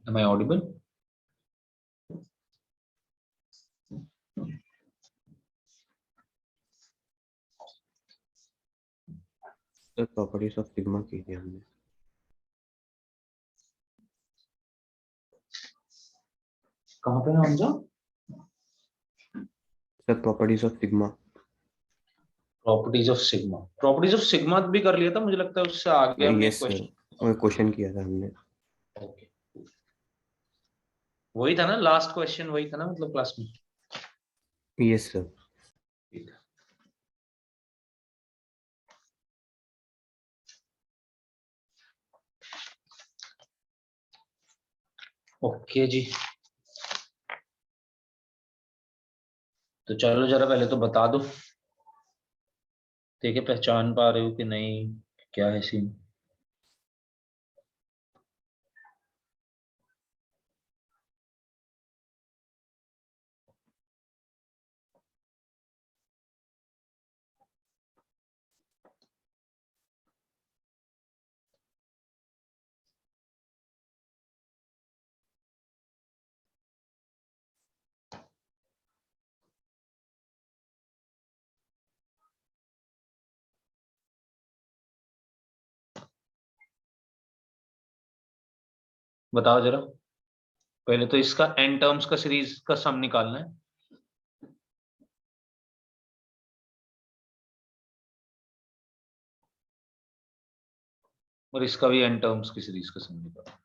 Am I audible? Sir properties of sigma की थी हमने। कहाँ पे नाम जा? Sir properties of sigma. Properties of sigma भी कर लिया था मुझे लगता है, उससे आगे हमने यस सर, क्वेश्चन। क्वेश्चन किया था हमने। ओके, वही था ना लास्ट क्वेश्चन, वही था ना मतलब क्लास में। Yes sir. ठीक है। ओके जी, तो चलो जरा पहले तो बता दो, ठीक है, पहचान पा रहे हो कि नहीं, क्या है सीन? बताओ जरा, पहले तो इसका एन टर्म्स का सीरीज का सम निकालना है। और इसका भी एन टर्म्स की सीरीज का सम निकालना है।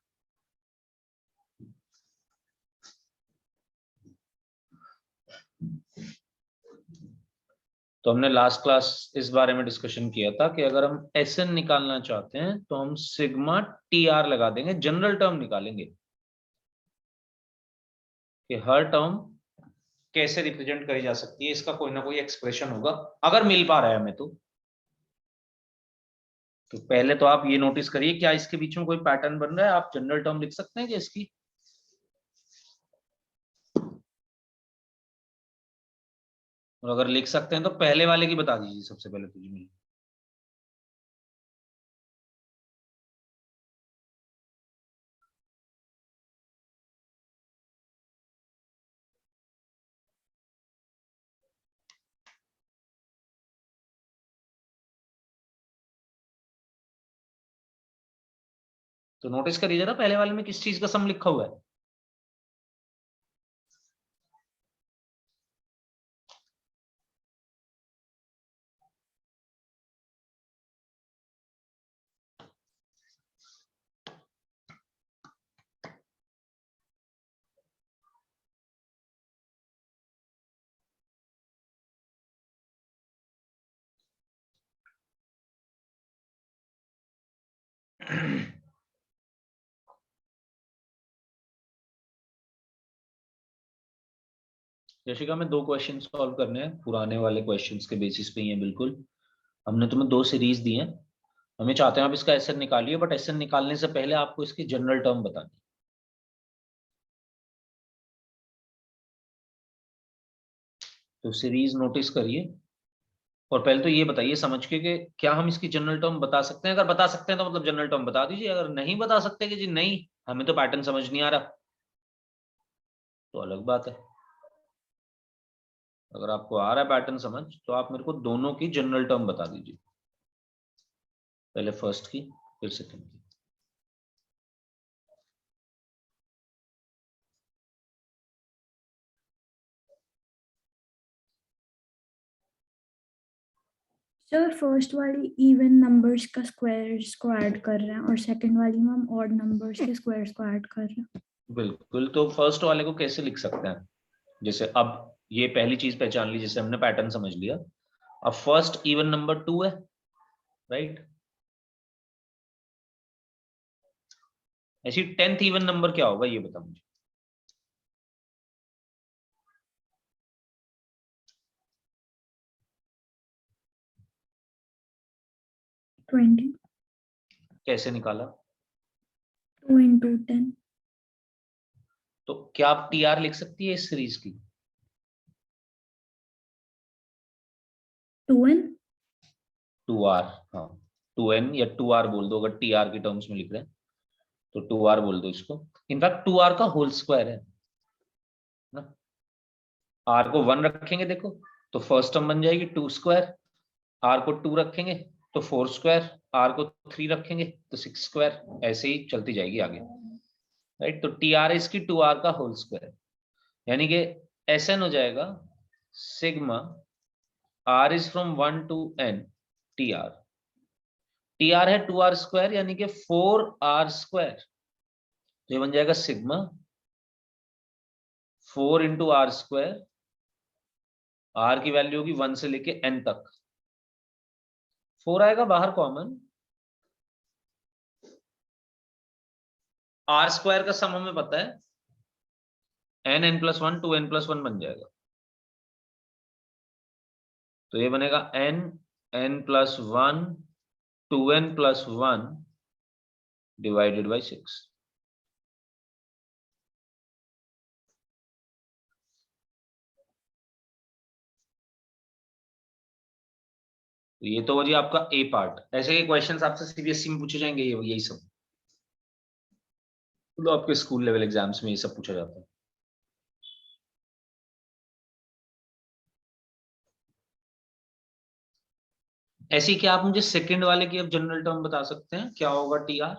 तो हमने लास्ट क्लास इस बारे में डिस्कशन किया था कि अगर हम एस एन निकालना चाहते हैं तो हम सिग्मा टी आर लगा देंगे, जनरल टर्म निकालेंगे कि हर टर्म कैसे रिप्रेजेंट करी जा सकती है, इसका कोई ना कोई एक्सप्रेशन होगा अगर मिल पा रहा है हमें तो पहले तो आप ये नोटिस करिए, क्या इसके बीच में कोई पैटर्न बन रहा है? आप जनरल टर्म लिख सकते हैं कि इसकी, और अगर लिख सकते हैं तो पहले वाले की बता दीजिए सबसे पहले तो जी। तो नोटिस करिए जरा पहले वाले में किस चीज का सम लिखा हुआ है। जैशिका में दो क्वेश्चन सॉल्व करने हैं, पुराने वाले क्वेश्चंस के बेसिस पे ही हैं बिल्कुल। हमने तुम्हें दो सीरीज दी हैं, हमें चाहते हैं आप इसका एसएन निकालिए, बट एसएन निकालने से पहले आपको इसकी जनरल टर्म बतानी। तो सीरीज नोटिस करिए, और पहले तो ये बताइए समझ के कि क्या हम इसकी जनरल टर्म बता सकते हैं? अगर बता सकते हैं तो मतलब जनरल टर्म बता दीजिए, अगर नहीं बता सकते कि जी नहीं हमें तो पैटर्न समझ नहीं आ रहा, तो अलग बात है। अगर आपको आ रहा है पैटर्न समझ तो आप मेरे को दोनों की जनरल टर्म बता दीजिए, पहले फर्स्ट की फिर सेकंड की। सर फर्स्ट वाली इवन नंबर्स का स्क्वायर्स को ऐड कर रहे हैं और सेकंड वाली में हम ऑड नंबर्स के स्क्वायर्स को ऐड कर रहे हैं। बिल्कुल, तो फर्स्ट वाले को कैसे लिख सकते हैं? जैसे अब ये पहली चीज पहचान ली, जैसे हमने पैटर्न समझ लिया। अब फर्स्ट इवन नंबर 2 है, राइट? ऐसी 10th इवन नंबर क्या होगा ये बता मुझे। 20। कैसे निकाला? 2 into 10। तो क्या आप टी आर लिख सकती है इस सीरीज की? 2n। 2r, हाँ 2n या 2r बोल दो, अगर टी आर के टर्म्स में लिख रहे हैं तो 2r बोल दो इसको। इनफैक्ट 2r का होल स्क्वायर है ना। r को 1 रखेंगे देखो तो फर्स्ट टर्म बन जाएगी 2 स्क्वायर, r को 2 रखेंगे तो 4 स्क्वायर, r को 3 रखेंगे तो 6 स्क्वायर, ऐसे ही चलती जाएगी आगे, राइट। तो टी आर इसकी 2r का होल स्क्वायर, यानी कि Sn हो जाएगा sigma r is from 1 to n t r है 2r स्क्वायर यानी कि 4r स्क्वायर, तो ये बन जाएगा sigma 4 into r square, r की वैल्यू होगी 1 से लेके n तक, 4 आएगा बाहर कॉमन, आर स्क्वायर का सम हमें पता है n+1 2n+1 बन जाएगा, तो ये बनेगा n+1 2n+1 डिवाइडेड बाई 6। तो ये तो हो जी आपका ए पार्ट। ऐसे के क्वेश्चंस आपसे सीबीएसई में पूछे जाएंगे, ये यही सब, तो आपके स्कूल लेवल एग्जाम्स में ये सब पूछा जाता है। ऐसी क्या आप मुझे सेकंड वाले की अब जनरल टर्म बता सकते हैं, क्या होगा t r?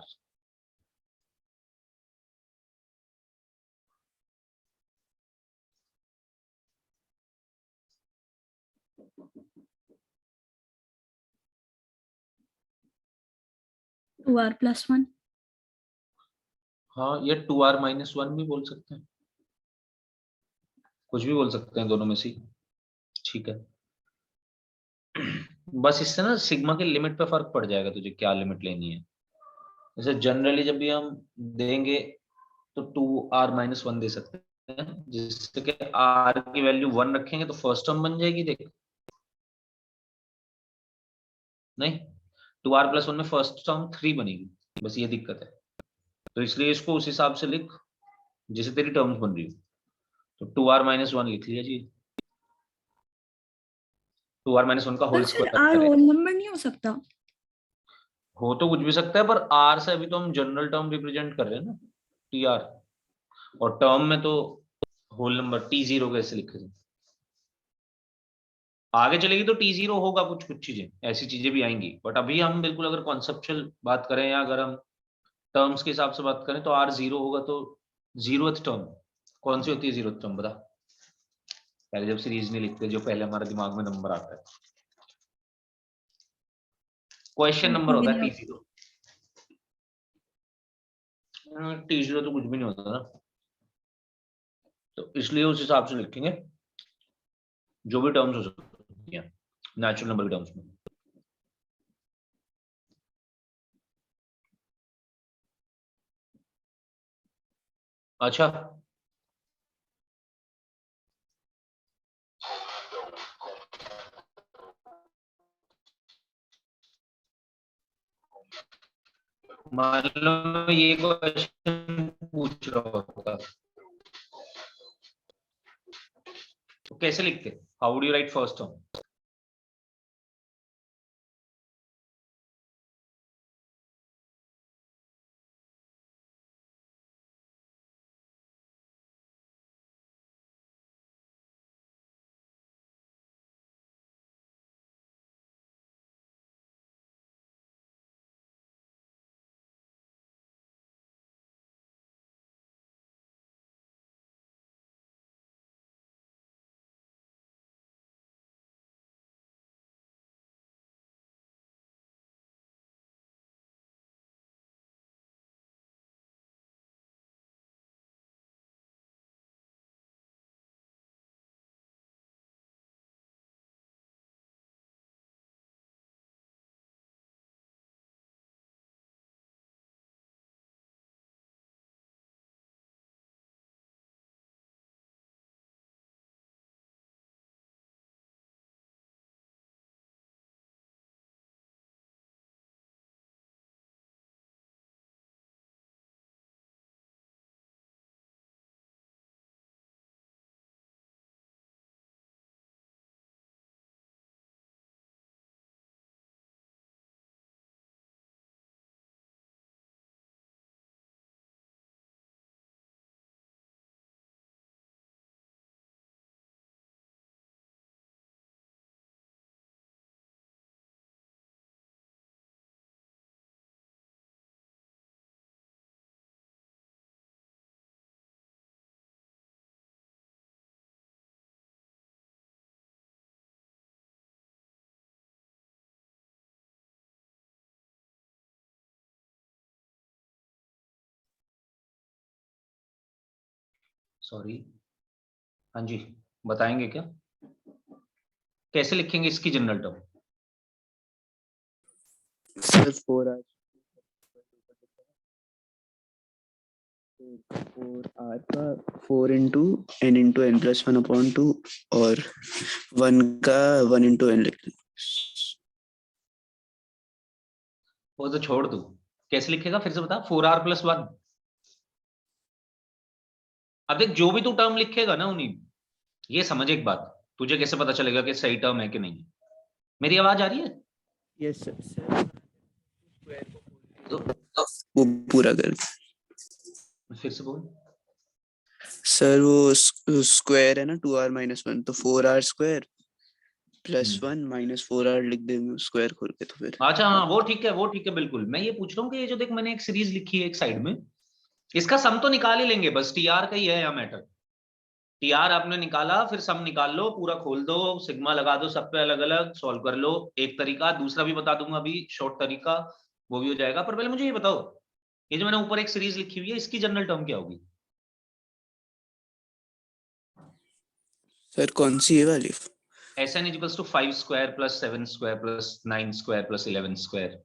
Two r plus 1। हाँ, ये 2r-1 भी बोल सकते हैं, कुछ भी बोल सकते हैं दोनों में से, ठीक है। बस इससे ना सिग्मा की लिमिट पे फर्क पड़ जाएगा तुझे क्या लिमिट लेनी है। जैसे जनरली जब भी हम देंगे तो 2r-1 दे सकते हैं, जिससे कि r की वैल्यू 1 रखेंगे तो फर्स्ट टर्म बन जाएगी, देख नहीं, 2r+1 में फर्स्ट टर्म 3 बनेगी, बस ये दिक्कत है। तो इसलिए इसको उस हिसाब से लिख जैसे तेरी टर्म्स बन रही हो, तो 2r-1 लिख लिया जी, 2r-1 का होल पर फिर आर स्क्वायर है। होल नंबर नहीं हो सकता? हो तो कुछ भी सकता है, पर r से अभी तो हम जनरल टर्म रिप्रेजेंट कर रहे हैं ना, टी आर, और टर्म में तो होल नंबर t0 कैसे लिखे थे, आगे चलेगी तो t0 होगा, कुछ कुछ चीजें ऐसी चीजें भी आएंगी, बट अभी हम बिल्कुल अगर कॉन्सेप्चुअल बात करें या अगर हम टर्म्स के हिसाब से बात करें तो r0 होगा, तो 0th टर्म कौन सी होती है? 0th टर्म बता, पहले जब सीरीज नहीं लिखते, जो पहले हमारे दिमाग में नंबर आता है, क्वेश्चन नंबर होता है t0। t0 तो कुछ भी नहीं होता ना, तो इसलिए उस हिसाब से लिखेंगे जो भी टर्म्स हो सकती हैं नेचुरल नंबर के टर्म्स में। अच्छा, मान लो मैं ये क्वेश्चन पूछ रहा होता तो कैसे लिखते, how would you right first term? Sorry, हाँ जी, बताएंगे क्या, कैसे लिखेंगे इसकी general term? Sir 4R 4R का 4 into n into n plus 1/2 और 1 का 1 इंटू n लिख लें। वो तो छोड़ दो, कैसे लिखेगा फिर से बता। 4R+1। अब देख, जो भी तू टर्म लिखेगा ना उन्हीं, ये समझ एक बात, तुझे कैसे पता चलेगा कि सही टर्म है कि नहीं है? मेरी आवाज आ रही है? यस सर तो वो पूरा कर। फिर से बोल। सर वो स्क्वायर है ना 2R माइनस 1, तो 4R square plus 1 minus 4R लिख देंगे स्क्वायर खोल के, तो फिर अच्छा हाँ, वो ठीक है, वो ठीक है, बिल्कुल। मैं ये पूछ रहा हूँ कि ये जो देख, मैंने एक सीरीज लिखी है एक साइड में, इसका सम तो निकाल ही लेंगे, बस टीआर का ही है यहाँ मैटर। टीआर आपने निकाला, फिर सम निकाल लो, पूरा खोल दो, सिग्मा लगा दो, सब पे अलग अलग सॉल्व कर लो। एक तरीका, दूसरा भी बता दूंगा अभी, शॉर्ट तरीका, वो भी हो जाएगा। पर पहले मुझे ये बताओ, ये जो मैंने ऊपर एक सीरीज लिखी हुई है, इसकी जनरल टर्म क्या होगी? सर कौन सी है वाली? Sn equals to 5 square plus 7 square plus 9 square plus 11 square.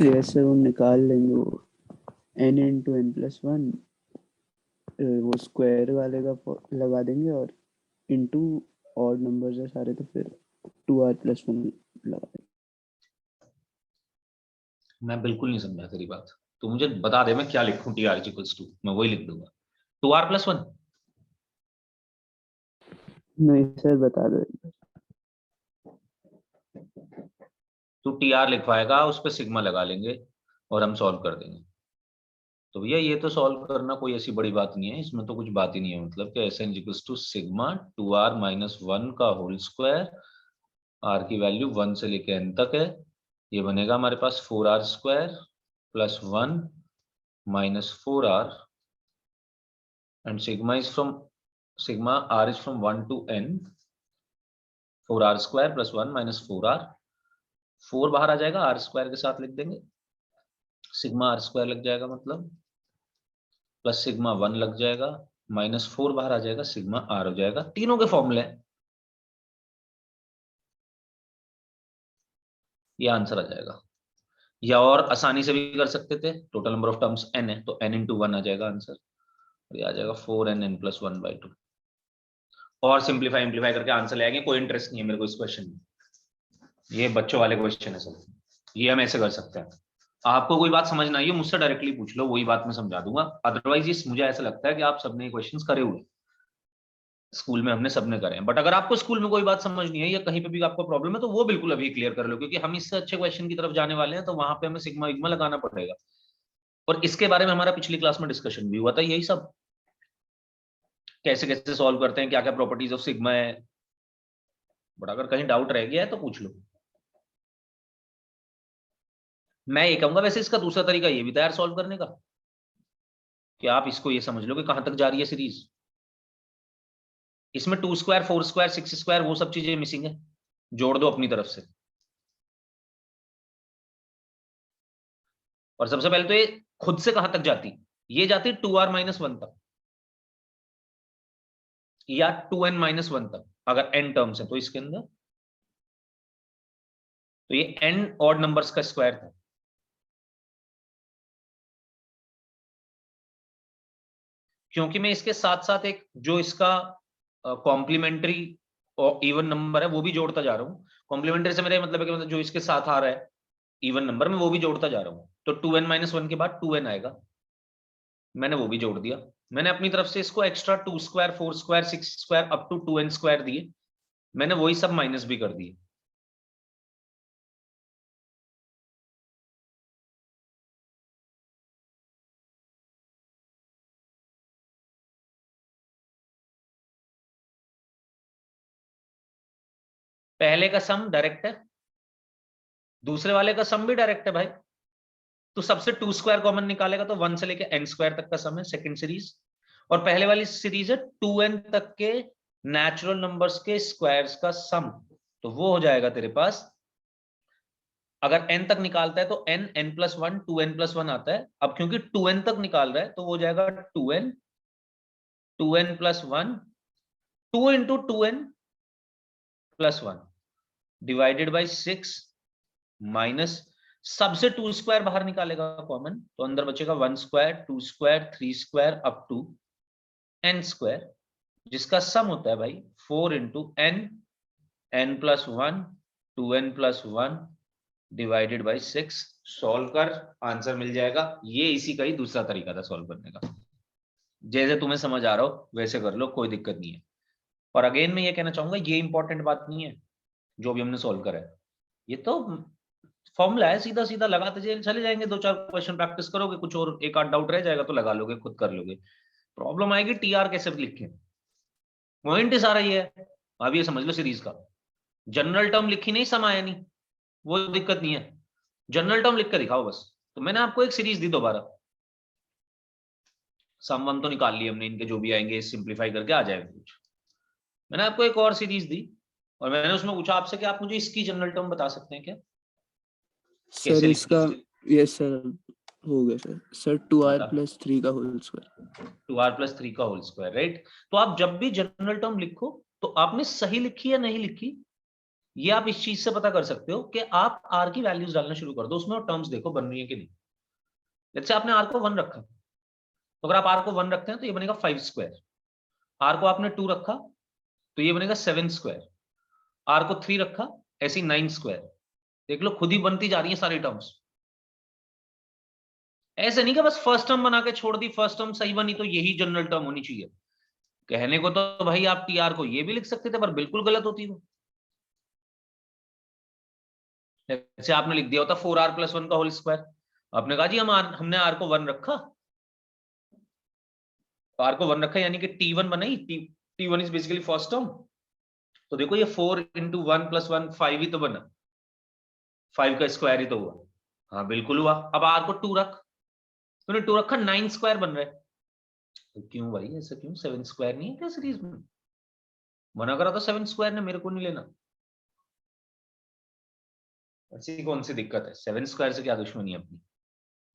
Yes sir वो निकाल लेंगे, वो n इंटू n प्लस 1 वो स्क्वायर वाले का लगा देंगे और इंटू ऑड नंबर्स है सारे, तो फिर 2R+1 लगा देंगे। मैं बिल्कुल नहीं समझा तेरी बात, तो मुझे बता दे मैं क्या लिखूं। टीआर इक्वल्स टू, मैं वही लिख दूंगा, 2R+1। नहीं सर बता दो। तू टीआर लिखवाएगा, उस पर सिग्मा लगा लेंगे और हम सॉल्व कर देंगे। तो भैया ये तो सॉल्व करना कोई ऐसी बड़ी बात नहीं है, इसमें तो कुछ बात ही नहीं है। मतलब कि Sn equals to sigma 2R-1 का होल स्क्वायर, आर की वैल्यू 1 से लेके n तक है। ये बनेगा हमारे पास 4R square plus 1 minus 4R, and sigma is from, sigma r is from 1 to n, 4R square plus 1 minus 4R। 4 बाहर आ जाएगा, आर स्क्वायर के साथ लिख देंगे, सिग्मा आर स्क्वायर लग जाएगा, मतलब प्लस सिग्मा 1 लग जाएगा, माइनस 4 बाहर आ जाएगा, सिग्मा आर हो जाएगा। तीनों के फॉर्मूले हैं, ये आंसर आ जाएगा। या और आसानी से भी कर सकते थे, total number of terms n है तो n इंटू 1 आ जाएगा आंसर, और ये आ जाएगा 4n+1/2। और सिंप्लीफाई इम्प्लीफाई करके आंसर ले आएंगे, कोई इंटरेस्ट नहीं है मेरे को इस क्वेश्चन में, ये बच्चों वाले क्वेश्चन है सब, ये हम ऐसे कर सकते हैं। आपको कोई बात समझ ना आई हो, मुझसे डायरेक्टली पूछ लो, वही बात मैं समझा दूंगा। अदरवाइज ये मुझे ऐसा लगता है कि आप सबने क्वेश्चंस करे हुए, स्कूल में हमने सबने करे हैं। बट अगर आपको स्कूल में कोई बात समझ नहीं है या कहीं पे भी आपको प्रॉब्लम है, तो वो बिल्कुल अभी क्लियर कर लो, क्योंकि हम इससे अच्छे क्वेश्चन की तरफ जाने वाले हैं, तो वहां पे हमें सिग्मा विग्मा लगाना पड़ेगा। और इसके बारे में हमारा पिछली क्लास में डिस्कशन भी हुआ था, यही सब, कैसे कैसे सॉल्व करते हैं, क्या क्या प्रॉपर्टीज ऑफ सिग्मा है। बट अगर कहीं डाउट रह गया है तो पूछ लो। मैं ये कहूंगा वैसे इसका दूसरा तरीका ये भी था यार सॉल्व करने का, कि आप इसको ये समझ लो कि कहां तक जा रही है सीरीज। इसमें 2 स्क्वायर 4 स्क्वायर 6 स्क्वायर वो सब चीजें मिसिंग है, जोड़ दो अपनी तरफ से। और सबसे पहले तो ये खुद से कहां तक जाती, ये जाती 2R-1 तक या 2n-1 तक, अगर n टर्म्स है तो इसके अंदर। तो ये n ऑड नंबर्स का स्क्वायर था, क्योंकि मैं इसके साथ साथ एक जो इसका कॉम्प्लीमेंट्री और इवन नंबर है वो भी जोड़ता जा रहा हूँ। कॉम्प्लीमेंट्री से मेरे मतलब है कि मतलब जो इसके साथ आ रहा है इवन नंबर में वो भी जोड़ता जा रहा हूँ, तो 2n-1 के बाद 2n आएगा, मैंने वो भी जोड़ दिया। मैंने अपनी तरफ से इसको extra 2 square 4 square 6 square up to 2n square दिए, मैंने वही सब माइनस भी कर दिए। पहले का सम डायरेक्ट है, दूसरे वाले का सम भी डायरेक्ट है भाई, तो सबसे 2 स्क्वायर कॉमन निकालेगा तो 1 से लेके n स्क्वायर तक का सम है सेकंड सीरीज, और पहले वाली सीरीज है 2n तक के नेचुरल नंबर्स के स्क्वायर्स का सम, तो वो हो जाएगा तेरे पास, अगर n तक निकालता है तो n n+1 2n+1 आता है। अब क्योंकि 2n तक निकाल रहा है तो वो हो जाएगा 2n 2n+1 2 into 2n+1 divided by 6 minus सबसे 2 स्क्वायर बाहर निकालेगा कॉमन, तो अंदर बचेगा 1 square 2 square 3 square up to n square, जिसका सम होता है भाई 4 into n n+1 2n+1 divided by 6। Solve कर, आंसर मिल जाएगा। ये इसी का ही दूसरा तरीका था सॉल्व करने का, जैसे तुम्हें समझ आ रहा हो वैसे कर लो, कोई दिक्कत नहीं है। और अगेन मैं ये कहना चाहूंगा, ये इंपॉर्टेंट बात नहीं है जो भी हमने सॉल्व करा है, ये तो फॉर्मूला है, सीधा सीधा लगाते चले जाएंगे, 2-4 क्वेश्चन प्रैक्टिस करोगे, कुछ और एक आध डाउट रह जाएगा तो लगा लोगे, खुद कर लोगे। प्रॉब्लम आएगी टीआर कैसे लिखें, पॉइंट सारा ये है। अब ये समझ लो सीरीज का जनरल टर्म लिखी नहीं, सम आया नहीं, वो दिक्कत नहीं है, जनरल टर्म लिख कर दिखाओ बस। तो मैंने आपको एक सीरीज दी दोबारा, सम वम तो निकाल लिए हमने, इनके जो भी आएंगे सिंप्लीफाई करके आ जाएगा कुछ। मैंने आपको एक और सीरीज दी और मैंने उसमें पूछा आपसे कि आप मुझे इसकी जनरल टर्म बता सकते हैं क्या? सर इसका यस सर हो गया सर 2r+3 का होल स्क्वायर 2r+3 का होल स्क्वायर, राइट। तो आप जब भी जनरल टर्म लिखो तो आपने सही लिखी या नहीं लिखी, ये आप इस चीज से पता कर सकते हो कि आप r की वैल्यूज डालना शुरू कर दो उसमें और टर्म्स देखो बन रही है कि नहीं। जैसे आपने r को 1 रखा, तो अगर आप r को 1 रखते हैं तो ये बनेगा 5 स्क्वायर, r को आपने 2 रखा तो ये बनेगा 7 स्क्वायर, r को 3 रखा ऐसी 9 स्क्वायर। देख लो खुद ही बनती जा रही है सारी टर्म्स, ऐसे नहीं कि बस फर्स्ट टर्म बना के छोड़ दी, फर्स्ट टर्म सही बनी तो यही जनरल टर्म होनी चाहिए। कहने को तो भाई आप टीआर को ये भी लिख सकते थे पर बिल्कुल गलत होती वो। जैसे आपने लिख दिया होता 4r+1 का होल स्क्वायर, आपने कहा जी हमने r को 1 रखा, तो r को 1 रखा यानी कि t1 बनाई, t1 is basically first term, तो देखो ये 4 इंटू 1 + 1 5 ही तो बना, 5 का स्क्वायर ही तो हुआ। हाँ बिल्कुल हुआ। अब r को 2 रख, तूने 2 रखा 9 स्क्वायर बन रहा है, तो क्यों भाई ऐसा क्यों, 7 स्क्वायर नहीं है क्या सीरीज में? मना करा था 7 स्क्वायर ने, मेरे को नहीं लेना। ऐसी कौन सी दिक्कत है, 7 स्क्वायर से क्या दुश्मनी है अपनी,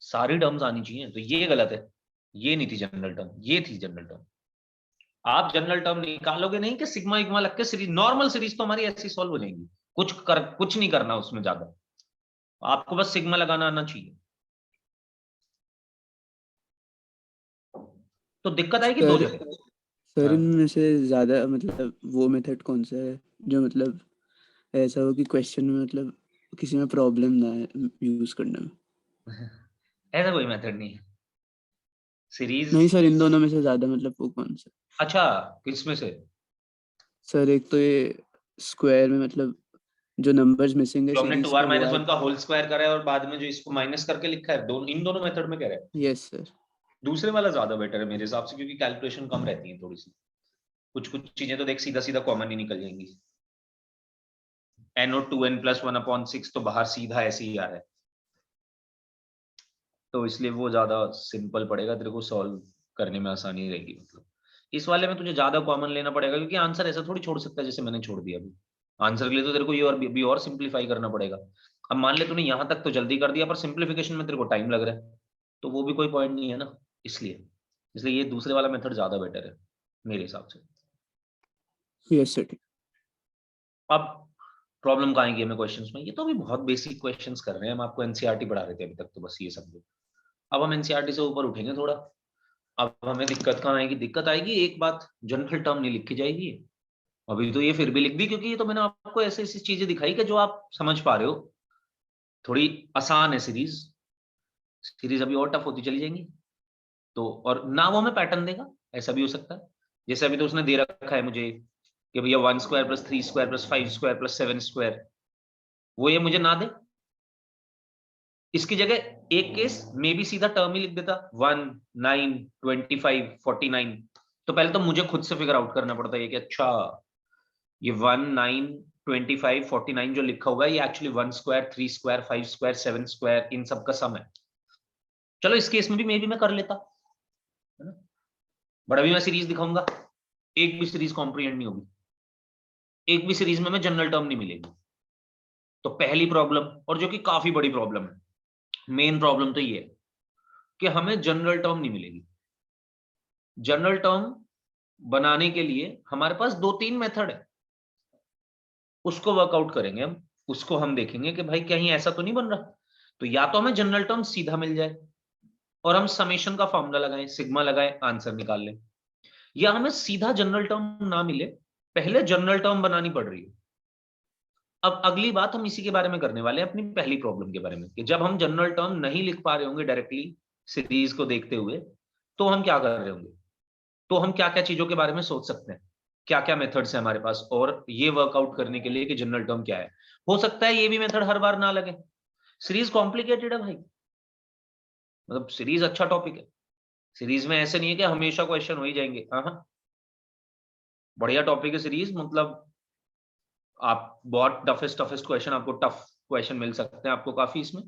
सारी टर्म्स आनी चाहिए। तो ये गलत है, ये नहीं थी जनरल टर्म, ये थी जनरल टर्म। आप जनरल टर्म निकालोगे नहीं कि सिग्मा इग्मा लग के सीरीज, नॉर्मल सीरीज तो हमारी ऐसी सॉल्व हो जाएगी, कुछ नहीं करना उसमें ज्यादा, आपको बस सिग्मा लगाना आना चाहिए। तो दिक्कत आएगी दो जगह। सर इनमें से ज्यादा मतलब वो मेथड कौन सा है जो मतलब ऐसा हो कि क्वेश्चन में मतलब किसी में प्रॉब्लम ना है यूज करने में? ऐसा कोई मेथड नहीं है सीरीज। नहीं सर, इन दोनों में से ज्यादा मतलब वो कौन सा? अच्छा किस में से? सर एक तो ये स्क्वायर में मतलब जो नंबर्स मिसिंग है तो हमने सीरीज 2r-1 का होल स्क्वायर करा है और बाद में जो इसको माइनस करके लिखा है, इन दोनों मेथड में कह रहा है। Yes sir. दूसरे वाला ज्यादा बेटर है मेरे हिसाब से, क्योंकि कैलकुलेशन कम रहती है थोड़ी सी, कुछ चीजें तो देख सीधा सीधा कॉमन ही निकल जाएंगी। n और 2n+1/6 तो बाहर सीधा ऐसे ही आ रहा है, तो इसलिए वो ज्यादा सिंपल पड़ेगा तेरे को, सॉल्व करने में आसानी रहेगी। मतलब इस वाले में तुझे ज्यादा कॉमन लेना पड़ेगा, क्योंकि आंसर ऐसा थोड़ी छोड़ सकता है जैसे मैंने छोड़ दिया अभी। आंसर के लिए तो तेरे को ये और भी और सिंप्लीफाई करना पड़ेगा। अब मान ले तूने यहाँ तक तो जल्दी कर दिया, पर सिंप्लीफिकेशन में तेरे को टाइम लग रहा है, तो वो भी कोई पॉइंट नहीं है ना, इसलिए ये दूसरे वाला मेथड ज्यादा बेटर है मेरे हिसाब से। Yes sir. अब प्रॉब्लम कहाँ आएगी हमें क्वेश्चंस में, ये तो अभी बहुत बेसिक क्वेश्चंस कर रहे हैं हम, आपको एनसीईआरटी पढ़ा रहे थे अभी तक, तो बस ये सब। अब हम एनसीईआरटी से ऊपर उठेंगे थोड़ा। अब हमें दिक्कत कहाँ आएगी, दिक्कत आएगी एक बात, जनरल टर्म नहीं लिखी जाएगी अभी, तो ये फिर भी लिख दी, क्योंकि ये तो मैंने आपको ऐसी ऐसी चीजें दिखाई कि जो आप समझ पा रहे हो, थोड़ी आसान है सीरीज अभी और टफ होती चली जाएंगी। तो और ना वो हमें पैटर्न देगा, ऐसा भी हो सकता है, जैसे अभी तो उसने दे रखा है मुझे कि भैया 1 स्क्वायर + 3 स्क्वायर + 5 स्क्वायर + 7 स्क्वायर, वो ये मुझे ना दे, इसकी जगह एक केस में भी सीधा टर्म ही लिख देता 1 9 25 49, तो पहले तो मुझे खुद से फिगर आउट करना पड़ता है कि अच्छा ये 1 9 25, 49 जो लिखा हुआ है ये actually 1 square, 3 square, 5 square, 7 square इन सब का सम है। चलो इस केस में भी मे बी मैं कर लेता, है ना, बट अभी मैं सीरीज दिखाऊंगा, एक भी सीरीज कॉम्प्रिहेंड नहीं होगी, एक भी सीरीज में जनरल टर्म नहीं मिलेगी। तो पहली प्रॉब्लम, और जो कि काफी बड़ी प्रॉब्लम है, मेन प्रॉब्लम तो ये है कि हमें जनरल टर्म नहीं मिलेगी। जनरल टर्म बनाने के लिए हमारे पास 2-3 मेथड है, उसको वर्कआउट करेंगे हम, उसको हम देखेंगे कि भाई कहीं ऐसा तो नहीं बन रहा। तो या तो हमें जनरल टर्म सीधा मिल जाए और हम समेशन का फॉर्मूला लगाएं, सिग्मा लगाएं, आंसर निकाल लें, या हमें सीधा जनरल टर्म ना मिले, पहले जनरल टर्म बनानी पड़ रही है। अब अगली बात हम इसी के बारे में करने वाले हैं, अपनी पहली प्रॉब्लम के बारे में, कि जब हम जनरल टर्म नहीं लिख पा रहे होंगे डायरेक्टली सीरीज को देखते हुए, तो हम क्या कर रहे होंगे, तो हम क्या क्या चीजों के बारे में सोच सकते हैं, क्या क्या मेथड्स है हमारे पास, और ये वर्कआउट करने के लिए कि जनरल टर्म क्या है। हो सकता है ये भी मेथड हर बार ना लगे, सीरीज कॉम्प्लिकेटेड है भाई, मतलब सीरीज अच्छा टॉपिक है, सीरीज में ऐसे नहीं है कि हमेशा क्वेश्चन हो ही जाएंगे, हाँ बढ़िया टॉपिक है सीरीज, मतलब आप बहुत टफेस्ट क्वेश्चन, आपको टफ क्वेश्चन मिल सकते हैं आपको काफी इसमें,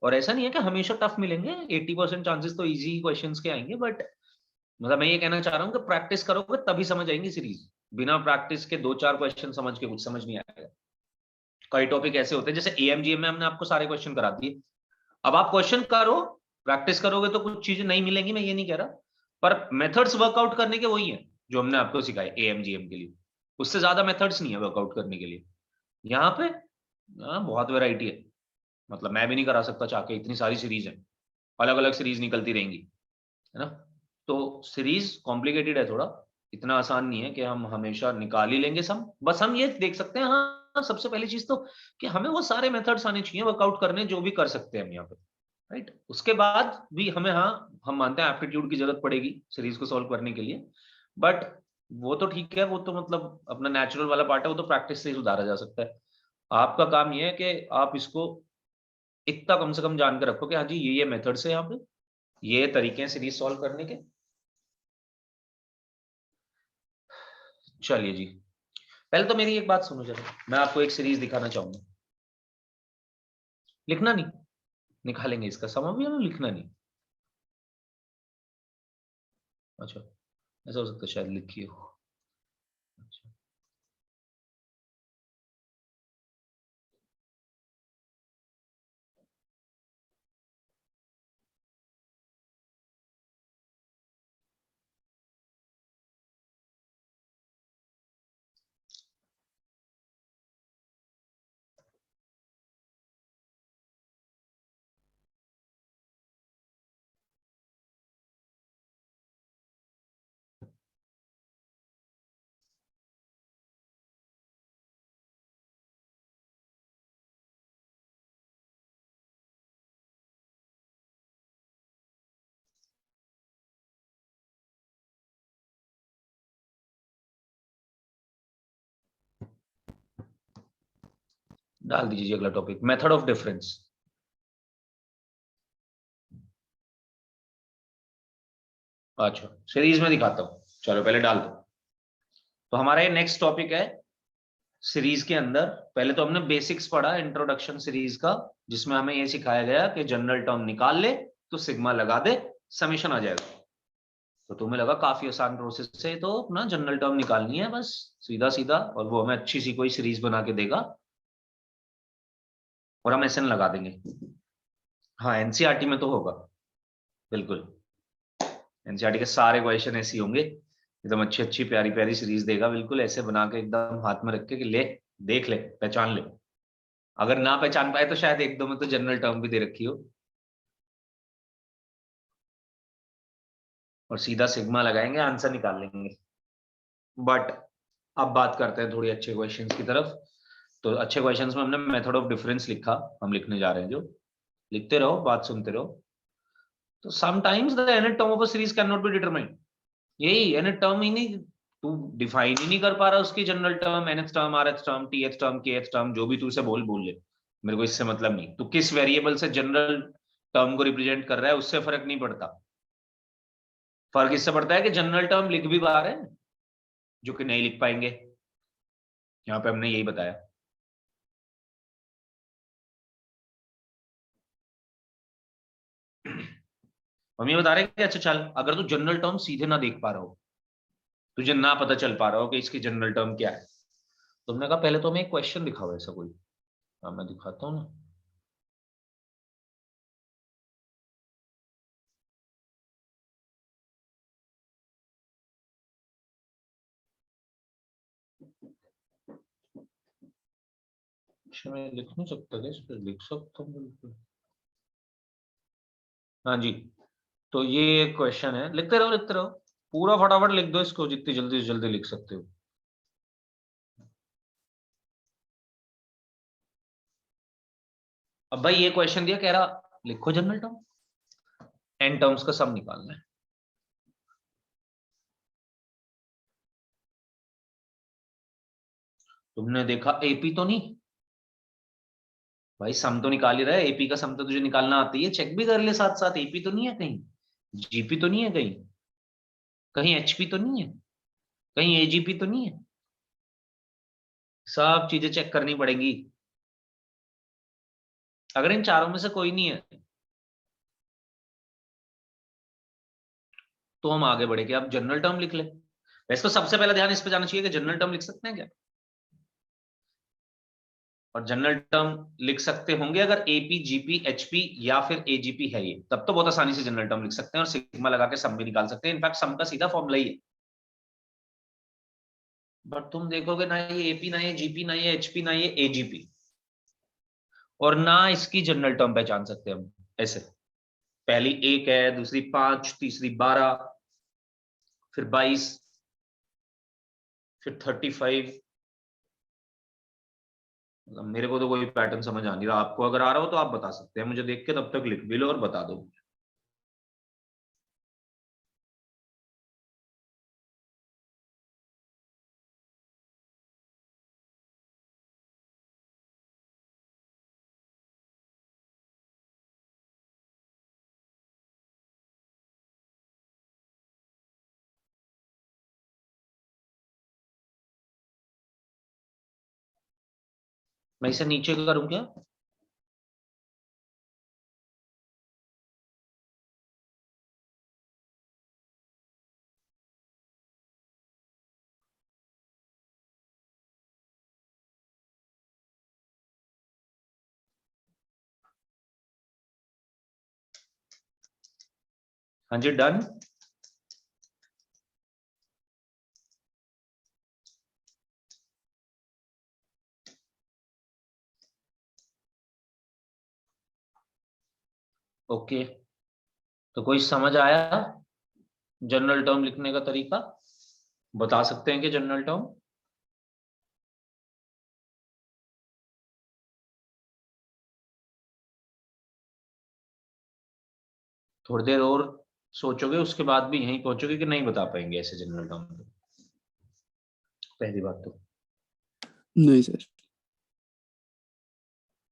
और ऐसा नहीं है कि हमेशा टफ मिलेंगे, 80% चांसेस तो इजी क्वेश्चंस के आएंगे, बट मतलब मैं ये कहना चाह रहा हूँ कि प्रैक्टिस करोगे तभी समझ आएंगी सीरीज, बिना प्रैक्टिस के 2-4 क्वेश्चन समझ के कुछ समझ नहीं आएगा। कई टॉपिक ऐसे होते हैं, जैसे एएमजीएम में हमने आपको सारे क्वेश्चन करा दिए, अब आप क्वेश्चन करो, प्रैक्टिस करोगे तो कुछ चीजें नहीं मिलेंगी, मैं ये नहीं कह रहा, पर मेथड्स वर्कआउट करने के वही है जो हमने आपको सिखाए एएमजीएम के लिए, उससे ज्यादा मेथड्स नहीं है वर्कआउट करने के लिए। यहाँ पे बहुत वैरायटी है, मतलब मैं भी नहीं करा सकता चाह के, इतनी सारी सीरीज है, अलग अलग सीरीज निकलती रहेंगी, है ना। तो सीरीज कॉम्प्लिकेटेड है थोड़ा, इतना आसान नहीं है कि हम हमेशा निकाल ही लेंगे सम, बस हम ये देख सकते हैं हाँ सबसे पहली चीज तो कि हमें वो सारे मेथड्स आने चाहिए वर्कआउट करने जो भी कर सकते हैं हम यहाँ पे, राइट। उसके बाद भी हमें, हाँ हम मानते हैं एप्टीट्यूड की जरूरत पड़ेगी सीरीज को सॉल्व करने के लिए, बट वो तो ठीक है, वो तो मतलब अपना नेचुरल वाला पार्ट है, वो तो प्रैक्टिस से ही सुधारा जा सकता है। आपका काम ये है कि आप इसको इतना कम से कम जान के रखो कि हाँ जी ये मेथड्स है, यहाँ पे ये तरीके हैं सीरीज सॉल्व करने के। चलिए जी, पहले तो मेरी एक बात सुनो जरा, मैं आपको एक सीरीज दिखाना चाहूंगा, लिखना नहीं, निकालेंगे इसका सम भी, हमें लिखना नहीं, अच्छा ऐसा हो सकता है शायद लिखिए हो, अच्छा डाल दीजिए अगला टॉपिक, मेथड ऑफ डिफरेंस। अच्छा सीरीज में दिखाता हूँ, चलो पहले डाल दो। तो हमारा ये नेक्स्ट टॉपिक है सीरीज के अंदर। पहले तो हमने बेसिक्स पढ़ा इंट्रोडक्शन सीरीज का, जिसमें हमें ये सिखाया गया कि जनरल टर्म निकाल ले तो सिग्मा लगा दे, समेशन आ जाएगा। तो तुम्हें लगा काफी आसान प्रोसेस है, तो अपना जनरल टर्म निकालनी है बस सीधा सीधा, और वो हमें अच्छी सी कोई सीरीज बना के देगा और हम एसएन लगा देंगे। हाँ एनसीईआरटी में तो होगा बिल्कुल, एनसीईआरटी के सारे क्वेश्चन ऐसे होंगे, एकदम अच्छी अच्छी प्यारी प्यारी सीरीज देगा, बिल्कुल ऐसे बना के एकदम हाथ में रख के कि ले देख ले पहचान ले। अगर ना पहचान पाए तो शायद एक दो में तो जनरल टर्म भी दे रखी हो, और सीधा सिग्मा लगाएंगे आंसर निकाल लेंगे। बट अब बात करते हैं थोड़ी अच्छे क्वेश्चंस की तरफ। तो अच्छे क्वेश्चंस में हमने मेथड ऑफ डिफरेंस लिखा, हम लिखने जा रहे हैं, जो लिखते रहो बात सुनते रहो। तो sometimes the nth term of a series can not be determined, यही nth टर्म ही नहीं, तू डिफाइन ही नहीं कर पा रहा उसकी general term, nth term, rth term, tth term, kth term, जो भी तू उसे बोल ले, मेरे को इससे मतलब नहीं, तू किस वेरिएबल से जनरल टर्म को रिप्रेजेंट कर रहा है उससे फर्क नहीं पड़ता। फर्क इससे पड़ता है कि जनरल टर्म लिख भी पा रहे हैं जो कि नहीं लिख पाएंगे, यहाँ पे हमने यही बताया। हम ये बता रहे हैं कि अच्छा चल, अगर तू जनरल टर्म सीधे ना देख पा रहा हो, तुझे ना पता चल पा रहा हो कि इसकी जनरल टर्म क्या है, तुमने कहा पहले तो हमें एक क्वेश्चन दिखाओ ऐसा कोई। हाँ मैं दिखाता हूँ ना। अच्छा मैं लिख नहीं सकता क्या इस पे? लिख सकता हूँ बिल्कुल। हाँ जी, तो ये क्वेश्चन है, लिखते रहो लिखते रहो, पूरा फटाफट लिख दो इसको, जितनी जल्दी से जल्दी लिख सकते हो। अब भाई ये क्वेश्चन दिया, कह रहा लिखो जनरल टर्म, एन टर्म्स का सम निकालना है। तुमने देखा एपी तो नहीं भाई, सम तो निकाल ही रहा है, एपी का सम तो तुझे निकालना आती है, चेक भी कर ले साथ साथ, एपी तो नहीं है कहीं, जीपी तो नहीं है कहीं, कहीं एचपी तो नहीं है, कहीं एजीपी तो नहीं है, सब चीजें चेक करनी पड़ेंगी। अगर इन चारों में से कोई नहीं है तो हम आगे बढ़े कि आप जनरल टर्म लिख ले। वैसे तो सबसे पहला ध्यान इस पे जाना चाहिए कि जनरल टर्म लिख सकते हैं क्या, और जनरल टर्म लिख सकते होंगे अगर एपी जीपी एचपी या फिर एजीपी है ये, तब तो बहुत आसानी से जनरल टर्म लिख सकते हैं और सिग्मा लगा के सम भी निकाल सकते हैं, इनफैक्ट सम का सीधा फॉर्मूला ही है। बट तुम देखोगे ना ये एपी, ना ये जीपी, ना ये एचपी, ना ये एजीपी, और ना इसकी जनरल टर्म पहचान सकते हम ऐसे। पहली 1 है, दूसरी 5, तीसरी 12, फिर 22, फिर 35। मतलब मेरे को तो कोई पैटर्न समझ आ नहीं रहा, आपको अगर आ रहा हो तो आप बता सकते हैं मुझे देख के, तब तक लिख भी लो और बता दो। मैं इसे नीचे करूं क्या? हाँ जी डन। ओके, तो कोई समझ आया जनरल टर्म लिखने का तरीका? बता सकते हैं कि जनरल टर्म थोड़ी देर और सोचोगे उसके बाद भी यहीं पहुंचोगे कि नहीं बता पाएंगे ऐसे जनरल टर्म? पहली बात तो नहीं सर।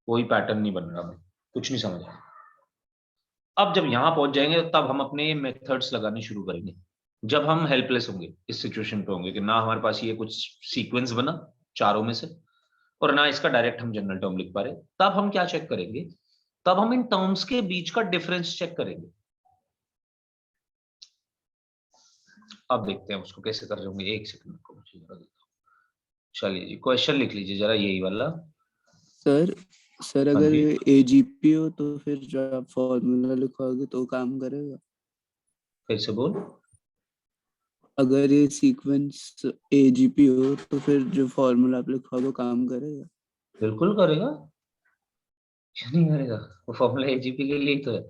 कोई पैटर्न नहीं बन रहा, मैं कुछ नहीं समझ आया। अब जब यहां पहुंच जाएंगे तब हम अपने मेथड्स लगाने शुरू करेंगे, जब हम हेल्पलेस होंगे, इस सिचुएशन पे होंगे कि ना हमारे पास ये कुछ सीक्वेंस बना चारों में से, और ना इसका डायरेक्ट हम जनरल टर्म लिख पा रहे, तब हम क्या चेक करेंगे? तब हम इन टर्म्स के बीच का डिफरेंस चेक करेंगे। अब देखते हैं उसको कैसे कर रहे होंगे, एक सेकंड को मुझे जरा देता हूं। चलिए जी क्वेश्चन लिख लीजिए जरा, यही वाला। सर सर हाँ अगर जी, ये एजीपी हो तो फिर जो आप फॉर्मूला लिखोगे तो काम करेगा? फिर से बोल। अगर ये सीक्वेंस एजीपी हो तो फिर जो फॉर्मूला आप लिखोगे काम करेगा? बिल्कुल करेगा, क्यों नहीं करेगा? वो फॉर्मूला एजीपी के लिए ही तो है,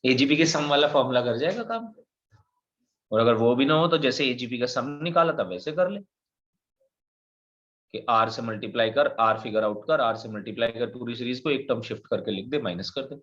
एजीपी के सम वाला फॉर्मूला कर जाएगा काम। और अगर वो भी ना हो तो जैसे एजीपी का सम निकाला था वैसे कर ले, कि आर से मल्टीप्लाई कर, आर फिगर आउट कर, आर से मल्टीप्लाई कर, पूरी सीरीज को एक टर्म शिफ्ट करके लिख दे, माइनस कर दे।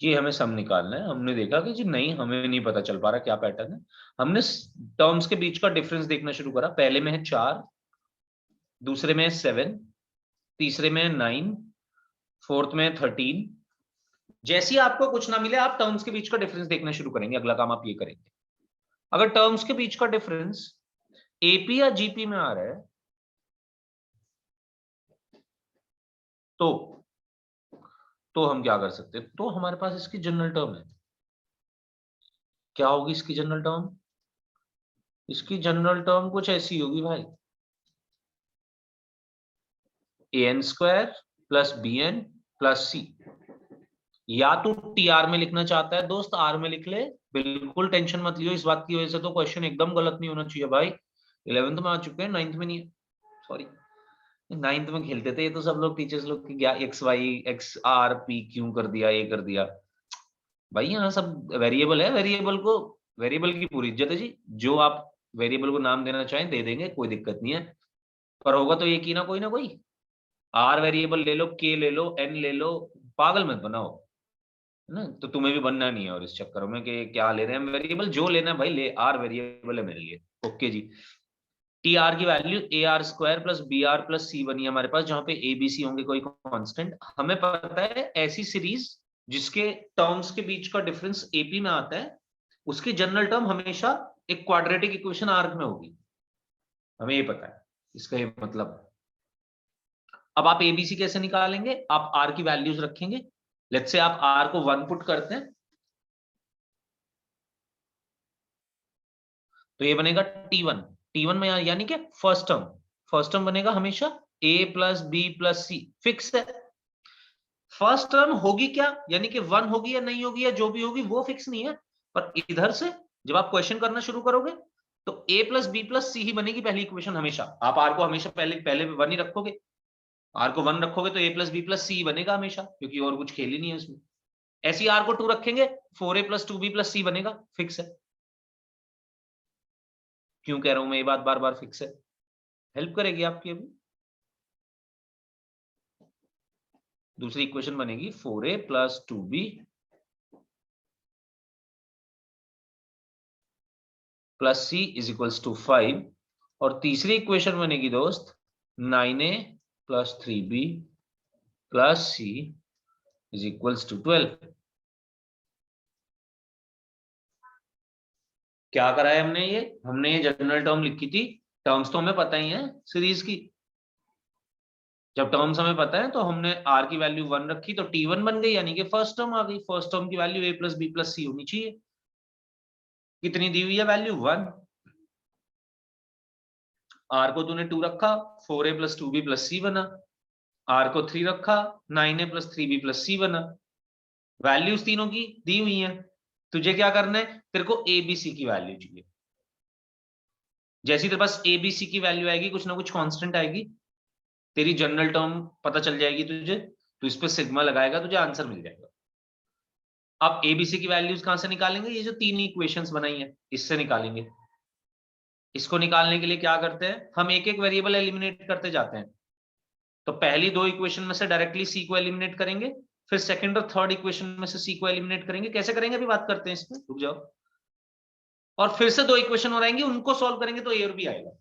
जी हमें सम निकालना है, हमने देखा कि जी नहीं हमें नहीं पता चल पा रहा क्या पैटर्न है, हमने टर्म्स के बीच का डिफरेंस देखना शुरू करा। पहले में है 4, दूसरे में है 7, तीसरे में है 9, फोर्थ में 13। जैसे ही आपको कुछ ना मिले आप टर्म्स के बीच का डिफरेंस देखना शुरू करेंगे। अगला काम आप ये करेंगे, अगर टर्म्स के बीच का डिफरेंस एपी या जीपी में आ रहा है तो हम क्या कर सकते हैं, तो हमारे पास इसकी जनरल टर्म है। क्या होगी इसकी जनरल टर्म? इसकी जनरल टर्म कुछ ऐसी होगी भाई, an square plus bn plus c। या तो टी आर में लिखना चाहता है दोस्त, आर में लिख ले, बिल्कुल टेंशन मत लियो इस बात की वजह से, तो क्वेश्चन एकदम गलत नहीं होना चाहिए भाई। 11th में आ चुके हैं, 9th में नहीं है, सॉरी 9th में खेलते थे ये तो सब लोग, टीचर्स लोग की X Y X R P क्यों कर दिया, ये कर दिया भाई। यहाँ सब वेरिएबल है, वेरिएबल को, वेरिएबल की पूरी इज्जत है जी। जो आप वेरिएबल को नाम देना चाहें दे देंगे, कोई दिक्कत नहीं है, पर होगा तो एक ही ना कोई। आर वेरिएबल ले लो, के ले लो, एन ले लो, पागल मत बनाओ ना। तो तुम्हें भी बनना नहीं है और इस चक्कर में कि क्या ले रहे हैं वेरिएबल, जो लेना है भाई ले, आर वेरिएबल है मेरे लिए। ओके जी, टी आर की value a r square plus b r plus c बनी है हमारे पास, जहां पे ए बी सी होंगे कोई कांस्टेंट। हमें पता है ऐसी सीरीज जिसके टर्म्स के बीच का डिफरेंस एपी में आता है, उसकी जनरल टर्म हमेशा एक क्वाड्रेटिक इक्वेशन आर्क में होगी, हमें ये पता है। इसका ये मतलब, अब आप एबीसी कैसे निकालेंगे? आप आर की वैल्यूज रखेंगे, लेट्स से आप आर को 1 पुट करते हैं तो ये बनेगा T1। T1 में यानी कि फर्स्ट टर्म बनेगा हमेशा a plus b plus c, fix है। फर्स्ट टर्म होगी क्या, यानी कि 1 होगी या नहीं होगी, या जो भी होगी वो फिक्स नहीं है, पर इधर से जब आप क्वेश्चन करना शुरू करोगे तो a प्लस बी प्लस सी ही बनेगी पहली इक्वेशन हमेशा। आप आर को हमेशा पहले 1 ही रखोगे, आर को 1 रखोगे तो a प्लस बी प्लस सी बनेगा हमेशा, क्योंकि और कुछ खेल ही नहीं है उसमें। ऐसी आर को 2 रखेंगे, 4a प्लस 2b प्लस सी बनेगा, फिक्स है। क्यों कह रहा हूं मैं ये बात बार बार, फिक्स है, हेल्प करेगी आपकी। अभी दूसरी इक्वेशन बनेगी 4a plus 2b plus c is equals to 5, और तीसरी इक्वेशन बनेगी दोस्त 9a plus 3b plus c is equals to 12। क्या करा है हमने? हमने ये जनरल टर्म लिखी थी, टर्म्स तो हमें पता ही है सीरीज की। जब टर्म्स हमें पता है तो हमने आर की वैल्यू 1 रखी तो T1 बन गई, यानी कि फर्स्ट टर्म आ गई। फर्स्ट टर्म की value a plus b plus c होनी चाहिए। कितनी दी हुई है वैल्यू? 1। आर को तूने 2 रखा, 4a प्लस 2b प्लस सी बना। आर को 3 रखा, 9a प्लस 3b प्लस सी बना। वैल्यूज तीनों की दी हुई हैं, तुझे क्या करना है? तेरे को एबीसी की वैल्यू चाहिए। जैसी तेरे पास एबीसी की वैल्यू आएगी, कुछ ना कुछ कांस्टेंट आएगी, तेरी जनरल टर्म पता चल जाएगी तुझे, तो इस पे सिग्मा लगाएगा, तुझे आंसर मिल जाएगा। अब एबीसी की वैल्यूज कहां से निकालेंगे? ये जो 3 इक्वेशंस बनाई है इससे निकालेंगे। इसको निकालने के लिए क्या करते हैं, हम एक एक वेरिएबल एलिमिनेट करते जाते हैं। तो पहली 2 इक्वेशन में से डायरेक्टली सी को एलिमिनेट करेंगे, फिर सेकंड और थर्ड इक्वेशन में से सी को एलिमिनेट करेंगे। कैसे करेंगे अभी बात करते हैं इसमें, रुक जाओ। और फिर से 2 इक्वेशन और आएंगे, उनको सॉल्व करेंगे तो ए और बी आएगा।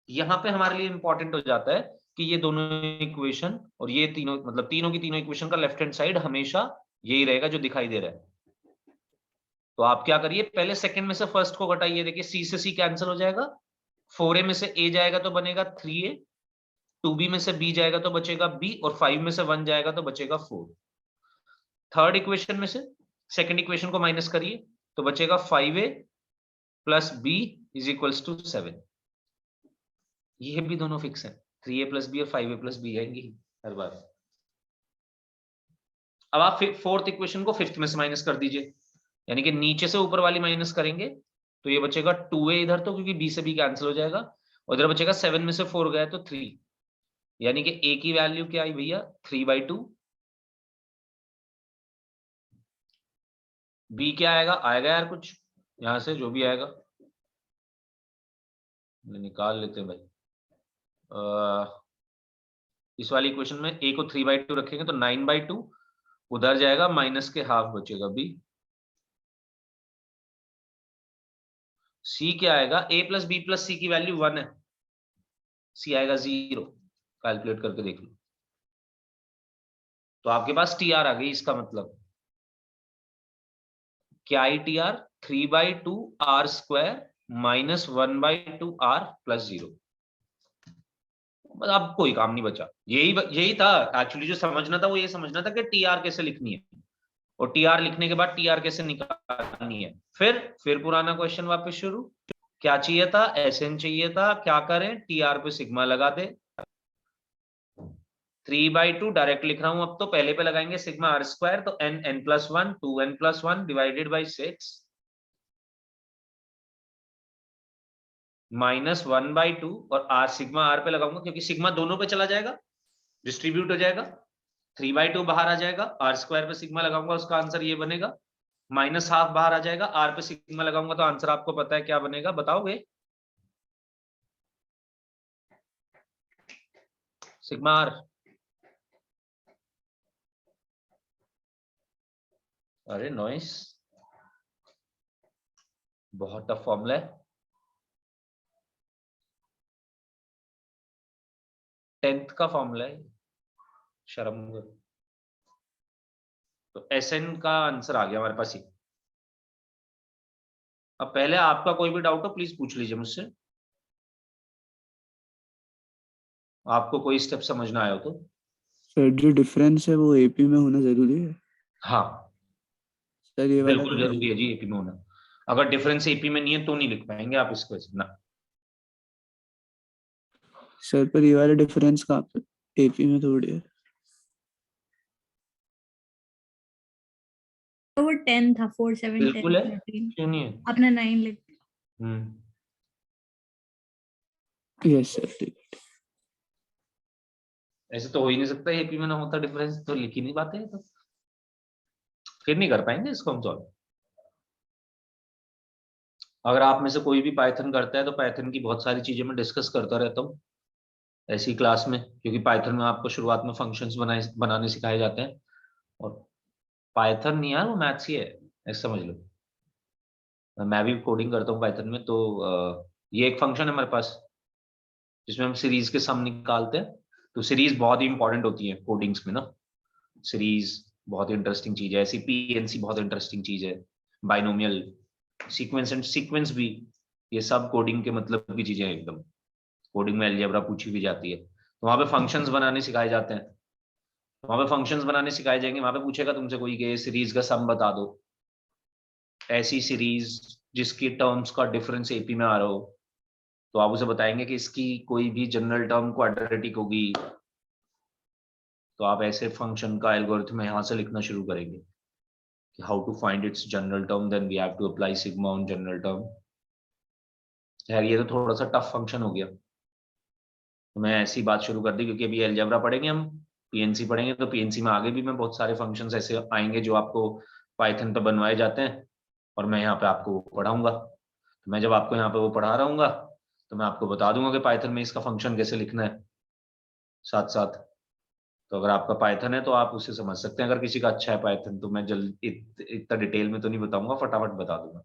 यहां पे हमारे लिए इंपॉर्टेंट हो जाता है कि ये दोनों इक्वेशन और ये तीनों, मतलब तीनों की तीनों इक्वेशन का लेफ्ट हैंड साइड हमेशा यही रहेगा जो दिखाई दे रहा है। तो आप क्या करिए, पहले सेकंड में से फर्स्ट को घटाइए। देखिए सी से सी कैंसिल हो जाएगा, 4a में से a जाएगा तो बनेगा 3a, 2b में से b जाएगा तो बचेगा b, और 5 में से 1 जाएगा तो बचेगा 4। थर्ड इक्वेशन में से सेकंड इक्वेशन को माइनस करिए तो बचेगा 5a plus b is equals to 7। ये भी दोनों फिक्स है, 3a प्लस बी और 5a प्लस बी आएंगी हर बार। अब आप फोर्थ इक्वेशन को फिफ्थ में से माइनस कर दीजिए, यानी कि नीचे से ऊपर वाली माइनस करेंगे तो ये बचेगा 2a इधर, तो क्योंकि b से b कैंसिल हो जाएगा, और इधर बचेगा 7 में से 4 गया तो 3, यानी कि a की वैल्यू क्या आई भैया 3/2। b क्या आएगा? आएगा यार कुछ यहां से, जो भी आएगा निकाल लेते हैं भाई। इस वाली इक्वेशन में a को 3/2 रखेंगे तो 9/2, उधर जाएगा माइनस के हाफ बचेगा b। c क्या आएगा? a प्लस बी प्लस सी की वैल्यू 1 है, c आएगा 0। कैलकुलेट करके देख लो। तो आपके पास टी आर आ गई, इसका मतलब क्या आई t r 3/2 r square minus 1/2 r plus 0। अब कोई काम नहीं बचा, यही था एक्चुअली, जो समझना था वो ये समझना था कि टी आर कैसे लिखनी है, और टी आर लिखने के बाद टी आर कैसे निकालनी है। फिर पुराना क्वेश्चन वापस शुरू। क्या चाहिए था, एस एन चाहिए था, क्या करें, टी आर पे सिग्मा लगा दे। 3/2 डायरेक्ट लिख रहा हूं अब, तो पहले पे लगाएंगे सिग्मा आर स्क्वायर, तो n n plus one 2n+1 divided by 6 minus 1/2, और आर सिग्मा आर पे लगाऊंगा क्योंकि सिग्मा दोनों पे चला जाएगा, डिस्ट्रीब्यूट हो जाएगा, 3/2 बाहर आ जाएगा, आर स्क्वायर पे सिग्मा लगाऊंगा, उसका आंसर ये बनेगा, माइनस हाफ बाहर आ जाएगा, आर पे सिग्मा लगाऊंगा तो आंसर आपको पता है क्या बनेगा, बताओगे? Sigma r. अरे नॉइस, बहुत टफ फॉर्मूला है, 10th का फॉर्मूला है, शर्म करो। तो एस एन का आंसर आ गया हमारे पास ही। अब पहले आपका कोई भी डाउट हो प्लीज पूछ लीजिए मुझसे, आपको कोई स्टेप समझ ना आया हो तो। सर जो डिफरेंस है वो एपी में होना जरूरी है? हाँ सर ये वाला बिल्कुल तो जरूरी है जी एपी में होना, अगर डिफरेंस एपी में नहीं है तो नहीं लिख पाएंगे आप इसको ना। सर पर ये वाला डिफरेंस कहाँ पे, एपी में थोड़ी है। तो वो 10 था, 4 7 बिल्कुल 10 है, 13, क्यों नहीं है। अपना 9 लिख। हम्म, यस सर ठीक। ऐसे तो हो ही नहीं सकता, एपी में ना होता डिफरेंस, तो लिख ही नहीं पाते हैं, तो फिर नहीं कर पाएंगे इसको हम सॉल्व। अगर आप में से कोई भी पाइथन करता है तो पाइथन की बहुत सारी चीजें मैं डिस्कस करता रहता हूँ ऐसी क्लास में, क्योंकि पाइथन में आपको शुरुआत में फंक्शंस बनाने सिखाए जाते हैं, और पाइथन नहीं यार, वो मैथ्स ही है, ऐसा समझ लो। मैं भी कोडिंग करता हूँ पाइथन में, तो ये एक फंक्शन है हमारे पास जिसमें हम सीरीज के सम निकालते हैं। तो सीरीज बहुत ही इंपॉर्टेंट होती है कोडिंग्स में ना, सीरीज बहुत ही इंटरेस्टिंग चीज है, ऐसी पीएनसी बहुत इंटरेस्टिंग चीज है, बाइनोमियल, सीक्वेंस एंड सीक्वेंस भी, ये सब कोडिंग के मतलब की चीजें हैं एकदम। कोडिंग में अलजेब्रा पूछी भी जाती है, तो वहां पे फंक्शंस बनाने सिखाए जाते हैं, वहां पे फंक्शंस बनाने सिखाए जाएंगे, वहां पे पूछेगा तुमसे कोई कि सीरीज का सम बता दो, ऐसी सीरीज जिसकी टर्म्स का डिफरेंस एपी में आ रहा हो, तो आप उसे बताएंगे कि इसकी कोई भी जनरल टर्म क्वाड्रेटिक होगी, तो आप ऐसे फंक्शन का एल्गोरिथम यहाँ से लिखना शुरू करेंगे कि how to find its general term, then we have to apply sigma on general term. यार ये तो थोड़ा सा टफ फंक्शन हो गया, तो मैं ऐसी बात शुरू कर दी क्योंकि अभी अलजेब्रा पढ़ेंगे हम, पीएनसी पढ़ेंगे, तो पीएनसी में आगे भी मैं बहुत सारे फंक्शंस ऐसे आएंगे जो आपको पाइथन पे बनवाए जाते हैं, और मैं यहाँ पे आपको पढ़ाऊंगा। तो मैं जब आपको यहाँ पे वो पढ़ा रहा हूँ तो मैं आपको बता दूंगा कि पाइथन में इसका फंक्शन कैसे लिखना है साथ साथ। तो अगर आपका पाइथन है तो आप उसे समझ सकते हैं, अगर किसी का अच्छा है पाइथन तो मैं जल्द इतना डिटेल में तो नहीं बताऊंगा, फटाफट बता दूंगा।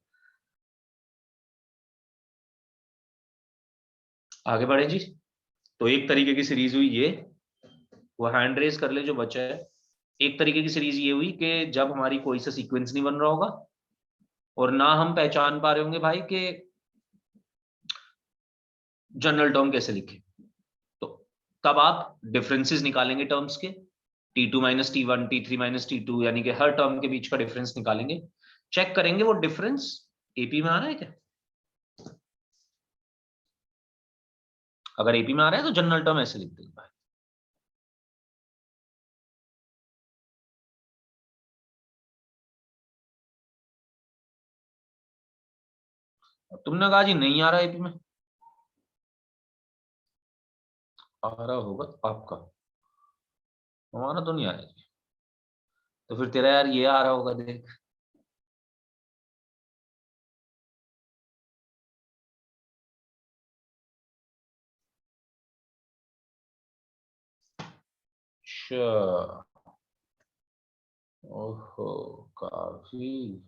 आगे बढ़े जी। तो एक तरीके की सीरीज हुई ये, वो हैंड रेज कर ले जो बचा है। एक तरीके की सीरीज ये हुई कि जब हमारी कोई सा सीक्वेंस नहीं बन रहा होगा और ना हम पहचान पा रहे होंगे भाई कि जनरल टर्म कैसे लिखे, तो तब आप डिफरेंसेस निकालेंगे टर्म्स के, T2 - T1 T3 - T2, यानी कि हर टर्म के बीच का डिफरेंस निकालेंगे, चेक करेंगे वो डिफरेंस एपी में आ रहा है क्या। अगर एपी में आ रहा है तो जनरल टर्म ऐसे लिख देंगे भाई। तुमने कहा जी नहीं आ रहा एपी में, आ रहा होगा आपका, हमारा तो नहीं आया जी। तो फिर तेरा यार ये आ रहा होगा देख। अच्छा, ओहो, काफी।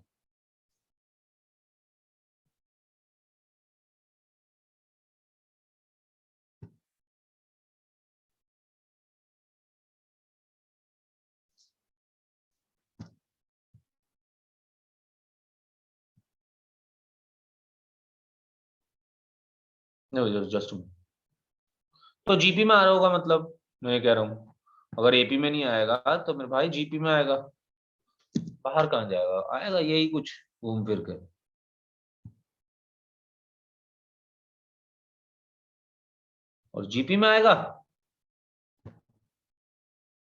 जस्ट तो जीपी में आ रहा होगा, मतलब मैं ये कह रहा हूँ अगर एपी में नहीं आएगा तो मेरे भाई जीपी में आएगा, बाहर कहाँ जाएगा, आएगा यही कुछ घूम फिर के। और जीपी में आएगा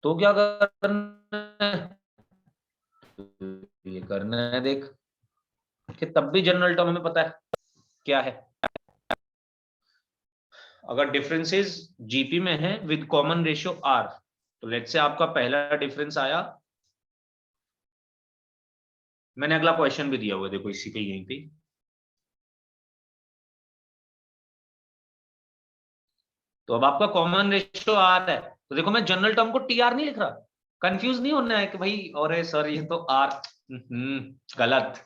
तो क्या करना है, ये करना है देख कि तब भी जनरल टर्म हमें पता है क्या है। अगर डिफरेंसेस जीपी में है विद कॉमन रेशियो आर, तो लेट से आपका पहला डिफरेंस आया, मैंने अगला क्वेश्चन भी दिया हुआ है देखो इसी पे यहीं पे, तो अब आपका कॉमन रेशियो आर है, तो देखो मैं जनरल टर्म को टी आर नहीं लिख रहा, कंफ्यूज नहीं होना है कि भाई और सर ये तो आर, गलत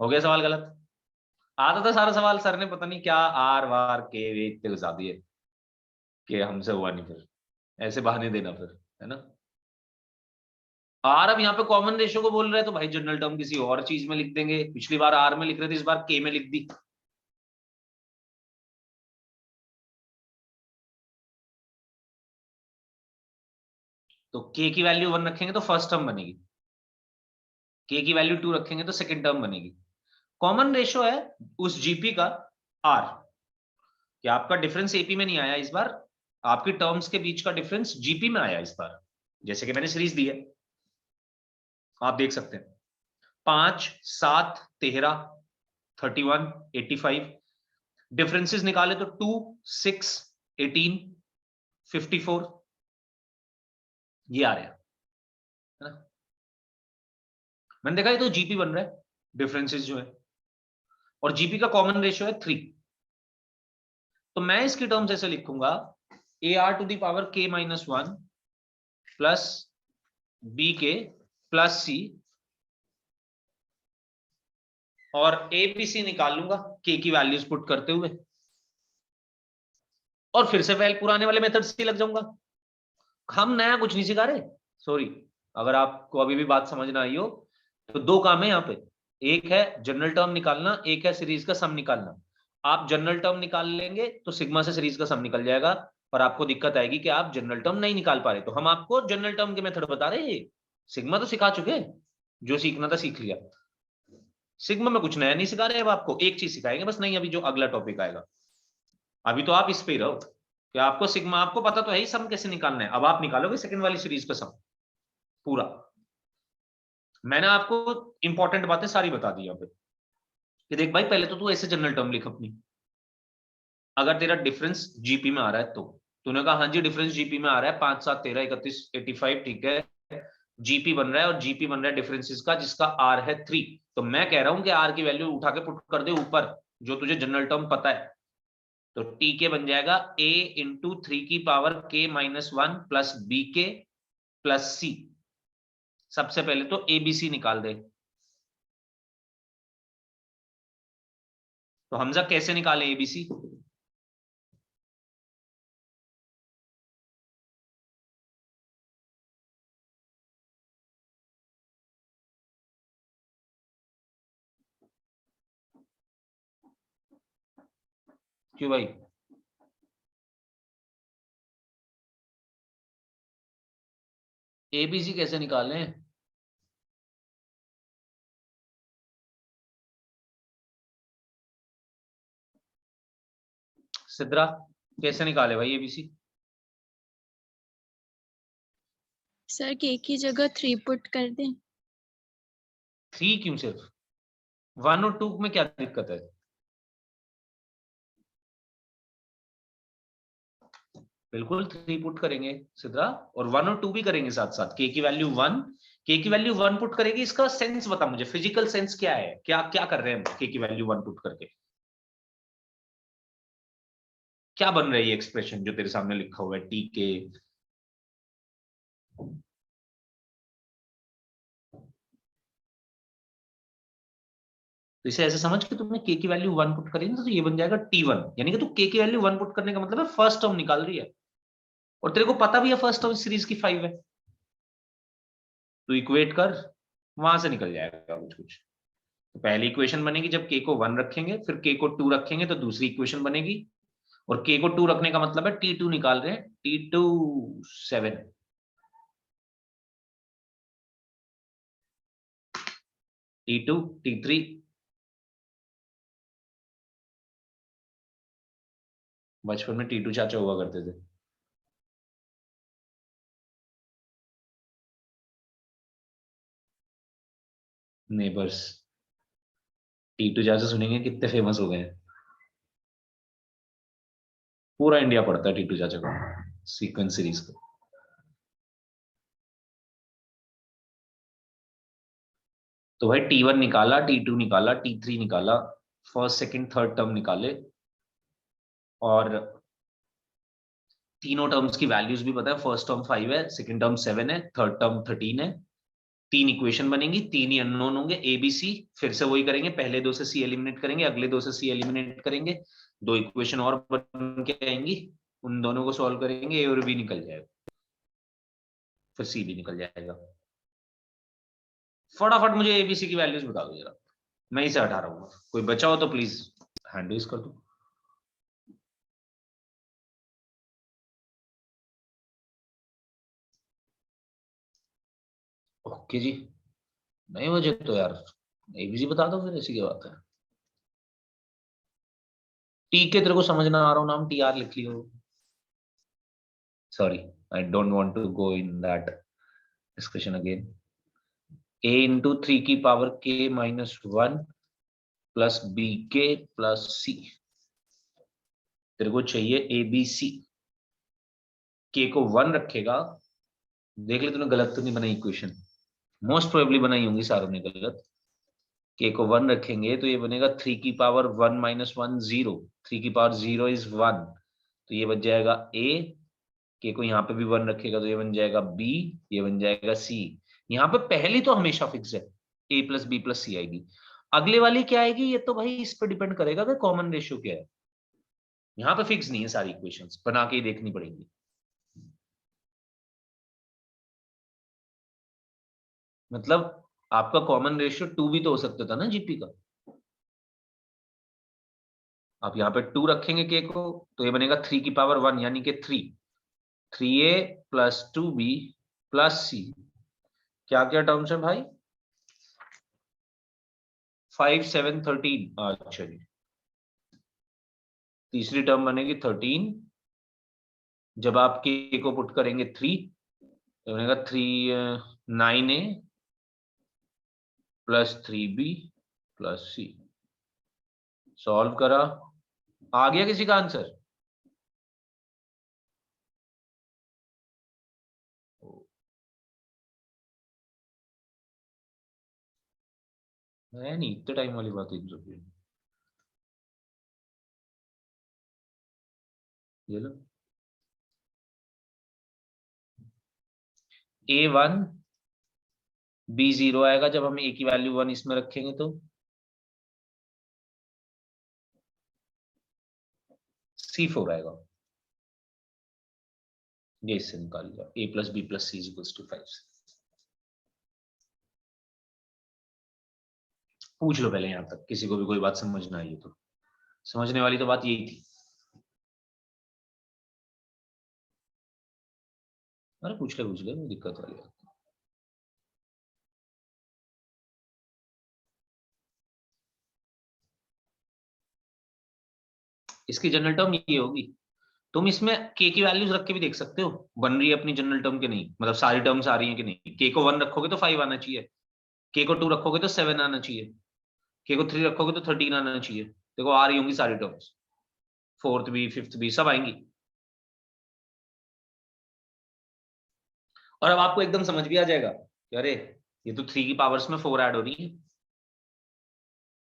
हो गया, सवाल गलत आता था सारा सवाल, सर ने पता नहीं क्या आर वार के इतने घुसा दिए कि हमसे हुआ नहीं, फिर ऐसे बहाने देना फिर, है ना। आर अब यहाँ पे कॉमन रेशियो को बोल रहे हैं तो भाई जनरल टर्म किसी और चीज में लिख देंगे, पिछली बार आर में लिख रहे थे, इस बार के में लिख दी। तो के की वैल्यू 1 रखेंगे तो फर्स्ट टर्म बनेगी, के की वैल्यू 2 रखेंगे तो सेकंड टर्म बनेगी। कॉमन रेशियो है उस जीपी का आर, कि आपका डिफरेंस एपी में नहीं आया इस बार, आपकी टर्म्स के बीच का डिफरेंस जीपी में आया इस बार, जैसे कि मैंने सीरीज दी है आप देख सकते हैं 5, 7, 13, 31, 85, डिफरेंसेस निकाले तो 2, 6, 18, 54 ये आ रहा है ना। मैंने देखा ये तो जीपी बन रहा है डिफरेंसेस जो है, और जीपी का कॉमन रेशियो है 3, तो मैं इसकी टर्म्स ऐसे लिखूंगा a r to the power k minus 1 plus b k plus c, और ए बी सी निकाल लूंगा के की वैल्यूज पुट करते हुए, और फिर से पहले पुराने वाले मेथड से लग जाऊंगा। हम नया कुछ नहीं सिखा रहे, सॉरी अगर आपको अभी भी बात समझ ना आई हो, तो दो काम है यहाँ पे, एक है जनरल टर्म निकालना, एक है सीरीज का सम निकालना। आप जनरल टर्म निकाल लेंगे तो सिग्मा से सीरीज का सम निकल जाएगा, पर आपको दिक्कत आएगी कि आप जनरल टर्म नहीं निकाल पा रहे, तो हम आपको जनरल टर्म के मेथड बता रहे हैं, सिग्मा तो सिखा चुके, जो सीखना था सीख लिया, सिग्मा में कुछ नया नहीं सिखा रहे, अब आपको एक चीज सिखाएंगे बस, नहीं अभी जो अगला टॉपिक आएगा, अभी तो आप इस पे ही रहो कि आपको सिग्मा आपको पता तो है ही सम कैसे निकालना है, अब आप निकालोगे सेकंड वाली सीरीज का सम पूरा। मैंने आपको इंपॉर्टेंट बातें सारी बता दी यहाँ पे कि देख भाई पहले तो तू ऐसे जनरल टर्म लिख अपनी, अगर तेरा डिफरेंस जीपी में आ रहा है तो तूने कहा हाँ जी डिफरेंस जीपी में आ रहा है 5, 7, 13, 31, 85 ठीक है, जीपी बन रहा है, और जीपी बन रहा है डिफरेंसेस का जिसका आर है 3, तो मैं कह रहा हूं कि आर की वैल्यू उठा के पुट कर दे ऊपर जो तुझे जनरल टर्म पता है, तो टी के बन जाएगा a इंटू 3 की power k minus 1 plus b k plus c. सबसे पहले तो एबीसी निकाल दे, तो हमजा कैसे निकाले एबीसी, क्यों भाई, एबीसी कैसे निकालें, सिद्रा कैसे निकाले भाई एबीसी, सर के की जगह 3 पुट कर दें। 3 क्यों, सिर्फ 1 और 2 में क्या दिक्कत है, बिल्कुल 3 पुट करेंगे सिद्रा, और 1 और 2 भी करेंगे साथ साथ, के की वैल्यू 1, के की वैल्यू 1 पुट करेगी, इसका सेंस बता मुझे, फिजिकल सेंस क्या है, क्या क्या कर रहे हैं हम के की वैल्यू 1 पुट करके, क्या बन रही है एक्सप्रेशन जो तेरे सामने लिखा हुआ है टी के, तो इसे ऐसे समझ के तुमने के की वैल्यू 1 पुट करी ना, तो ये बन जाएगा T1, यानी कि तू के की वैल्यू 1 पुट करने का मतलब है फर्स्ट टर्म निकाल रही है, और तेरे को पता भी है फर्स्ट टर्म सीरीज की 5 है, तो इक्वेट कर, वहां से निकल जाएगा कुछ कुछ। तो पहली इक्वेशन बनेगी जब के को 1 रखेंगे, फिर के को 2 रखेंगे तो दूसरी इक्वेशन बनेगी, और k को 2 रखने का मतलब है t2 निकाल रहे हैं, t2 7, t2 t3 बचपन में t2 चाचा हुआ करते थे। नेबर्स, टी2 चाचा सुनेंगे कितने फेमस हो गए हैं। पूरा इंडिया पढ़ता है टी2 चाचा को, सीक्वेंस सीरीज को। तो भाई t1 निकाला, t2 निकाला, t3 निकाला, फर्स्ट सेकंड थर्ड टर्म निकाले, और तीनों टर्म्स की वैल्यूज भी पता है। फर्स्ट टर्म 5 है, सेकंड टर्म 7 है, थर्ड टर्म 13 है। 3 इक्वेशन बनेंगी, 3 ही अननोन होंगे, ए बी सी। फिर से वही करेंगे, पहले 2 से सी एलिमिनेट करेंगे, अगले 2 से सी एलिमिनेट करेंगे, 2 इक्वेशन और बन के आएंगी, उन दोनों को सॉल्व करेंगे, ए और बी निकल जाएगा, फिर सी भी निकल जाएगा। फटाफट मुझे एबीसी की वैल्यूज बता दो जरा, मैं इसे हटा रहा हूँ। कोई बचा हो तो प्लीज हैंड रेज कर दो। ओके जी, नहीं बचे तो यार एबीसी बता दो, फिर ऐसी क्या बात है। टी के तेरे को समझ ना आ रहा हो नाम, टी आर लिख लियो। Sorry, I don't want to go in that discussion again. a into 3 की power k minus 1 plus b k plus c. तेरे को चाहिए ए बी सी। के को 1 रखेगा, देख ले तूने गलत तो नहीं बनाई इक्वेशन, मोस्ट प्रोबेबली बनाई होंगी सारों ने गलत। के को 1 रखेंगे तो ये बनेगा 3 की पावर 1 माइनस 1 0, 3 की पावर 0 इज 1, तो ये बन जाएगा ए। के को यहाँ पे भी 1 रखेगा तो ये बन जाएगा बी, ये बन जाएगा सी। यहाँ पे पहली तो हमेशा फिक्स है, ए प्लस बी प्लस सी आएगी। अगले वाली क्या आएगी ये तो भाई इस पे डिपेंड करेगा कि कॉमन रेशियो क्या है। यहाँ पे फिक्स नहीं है, सारी इक्वेशंस बना के ही देखनी पड़ेगी। मतलब आपका कॉमन रेशियो 2 भी तो हो सकता था ना जीपी का। आप यहाँ पे 2 रखेंगे के को तो ये बनेगा 3 की पावर 1 यानी कि 3a प्लस 2b प्लस सी। क्या क्या टर्म्स है भाई, 5 7 13। अच्छा जी, तीसरी टर्म बनेगी 13, जब आप के को पुट करेंगे 3 तो बनेगा 9a प्लस 3b प्लस सी। सॉल्व करा, आ गया किसी का आंसर? है नहीं, इतने टाइम वाली बात है इन सब की। ये लो, a1 b0 आएगा जब हम a की वैल्यू 1 इसमें रखेंगे तो c4 आएगा। ये इससे निकाल लिया, a plus b plus c equals to 5। पूछ लो पहले, यहां तक किसी को भी कोई बात समझ ना आई तो। समझने वाली तो बात यही थी। अरे पूछ ले, कोई दिक्कत वाली बात। इसकी जनरल टर्म ये होगी, तुम इसमें के की वैल्यूज रख के भी देख सकते हो बन रही है अपनी जनरल टर्म के नहीं, मतलब सारी टर्म्स आ रही हैं कि नहीं। के को 1 रखोगे तो 5 आना चाहिए, के को 2 रखोगे तो 7 आना चाहिए, के को 3 रखोगे तो 13 आना चाहिए। देखो आ रही होंगी सारी टर्म्स, फोर्थ भी फिफ्थ भी सब आएंगी। और अब आपको एकदम समझ भी आ जाएगा कि अरे ये तो 3 की पावर्स में 4 ऐड हो रही है।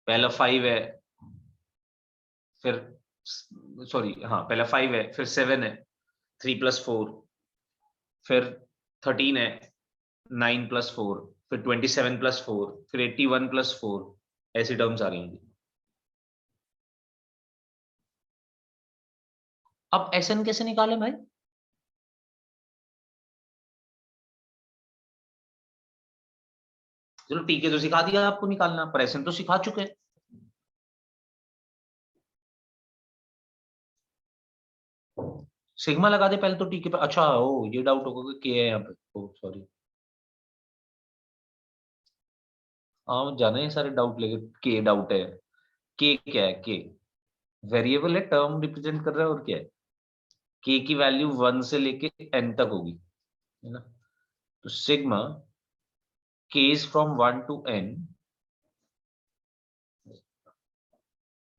पहला 5 है, फिर सॉरी हाँ पहला 5 है, फिर 7 है, 3 प्लस 4, फिर 13 है, 9 प्लस 4, फिर 27 प्लस 4, फिर 81 प्लस 4, ऐसी टर्म्स आ रही होंगी। अब एसएन कैसे निकाले भाई? चलो ठीक है, तो सिखा दिया आपको निकालना, पर एसएन तो सिखा चुके हैं। सिग्मा लगा दे पहले तो टी के पावर, अच्छा ओ ये डाउट होगा कि के है यहाँ पे, ओ सॉरी। हाँ जाने हैं सारे डाउट लेके, के डाउट है। के क्या है? के वेरिएबल है, टर्म रिप्रेजेंट कर रहा है, और क्या है? के की वैल्यू 1 से लेके n तक होगी, है ना? तो सिग्मा के इज फ्रॉम 1 to n,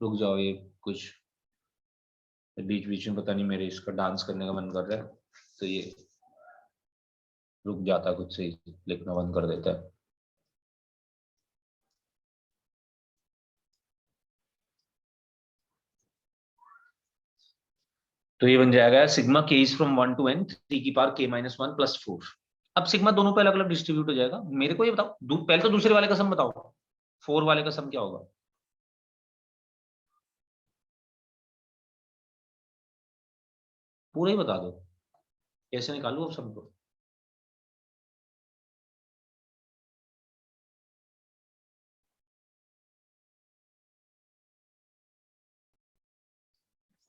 रुक जाओ ये कुछ बीच बीच में पता नहीं मेरे इसका डांस करने का मन कर रहा है, तो ये रुक जाता है, खुद से ही लिखना बंद कर देता है। तो ये बन जाएगा सिग्मा के इज फ्रॉम 1 to n 3 की पावर k - 1 + 4। अब सिग्मा दोनों पे अलग अलग डिस्ट्रीब्यूट हो जाएगा। मेरे को ये बताओ, पहले तो दूसरे वाले का सम बताओ, 4 वाले का सम क्या होगा? पूरा ही बता दो, कैसे निकालू अब सम को?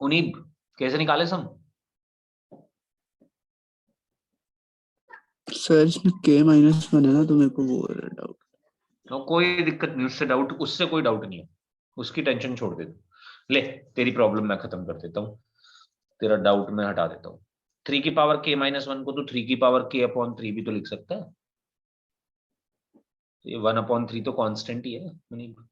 उनीब कैसे निकाले सम? सर इसमें k-1 है ना, तो मेरे को वो हो रहा है डाउट। तो कोई दिक्कत नहीं, उससे कोई डाउट नहीं है, उसकी टेंशन छोड़ दे तू। ले तेरी प्रॉब्लम मैं खत्म कर देता हूँ, तेरा डाउट मैं हटा देता हूँ। 3 की पावर k - 1 को तो 3 की पावर k/3 भी तो लिख सकता है। तो ये 1/3 तो कांस्टेंट ही है मुनीब।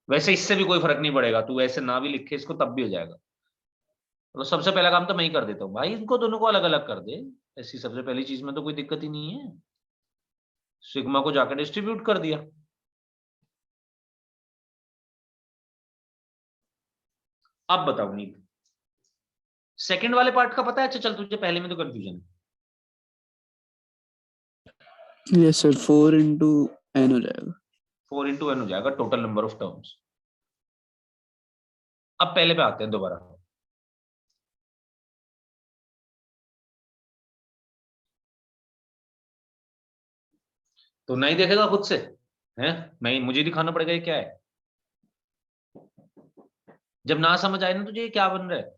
वैसे इससे भी कोई फर्क नहीं पड़ेगा, तू ऐसे ना भी लिखे इसको तब भी हो जाएगा। तो सबसे पहला काम तो मैं ही कर देता हूँ भाई, इनको दोनों को अलग अलग कर दे। ऐसी सबसे पहली चीज में तो कोई दिक्कत ही नहीं है, सिग्मा को जाकर डिस्ट्रीब्यूट कर दिया। अब बताओ नीब, सेकंड वाले पार्ट का पता है? अच्छा चल, तुझे पहले में तो कंफ्यूजन है। यस सर, 4 into n हो जाएगा। 4 into n हो जाएगा टोटल नंबर ऑफ टर्म्स। अब पहले पे आते हैं दोबारा। तो नहीं देखेगा खुद से, है? मैं मुझे दिखाना पड़ेगा ये क्या है। जब ना समझ आए ना तुझे ये क्या बन रहा है,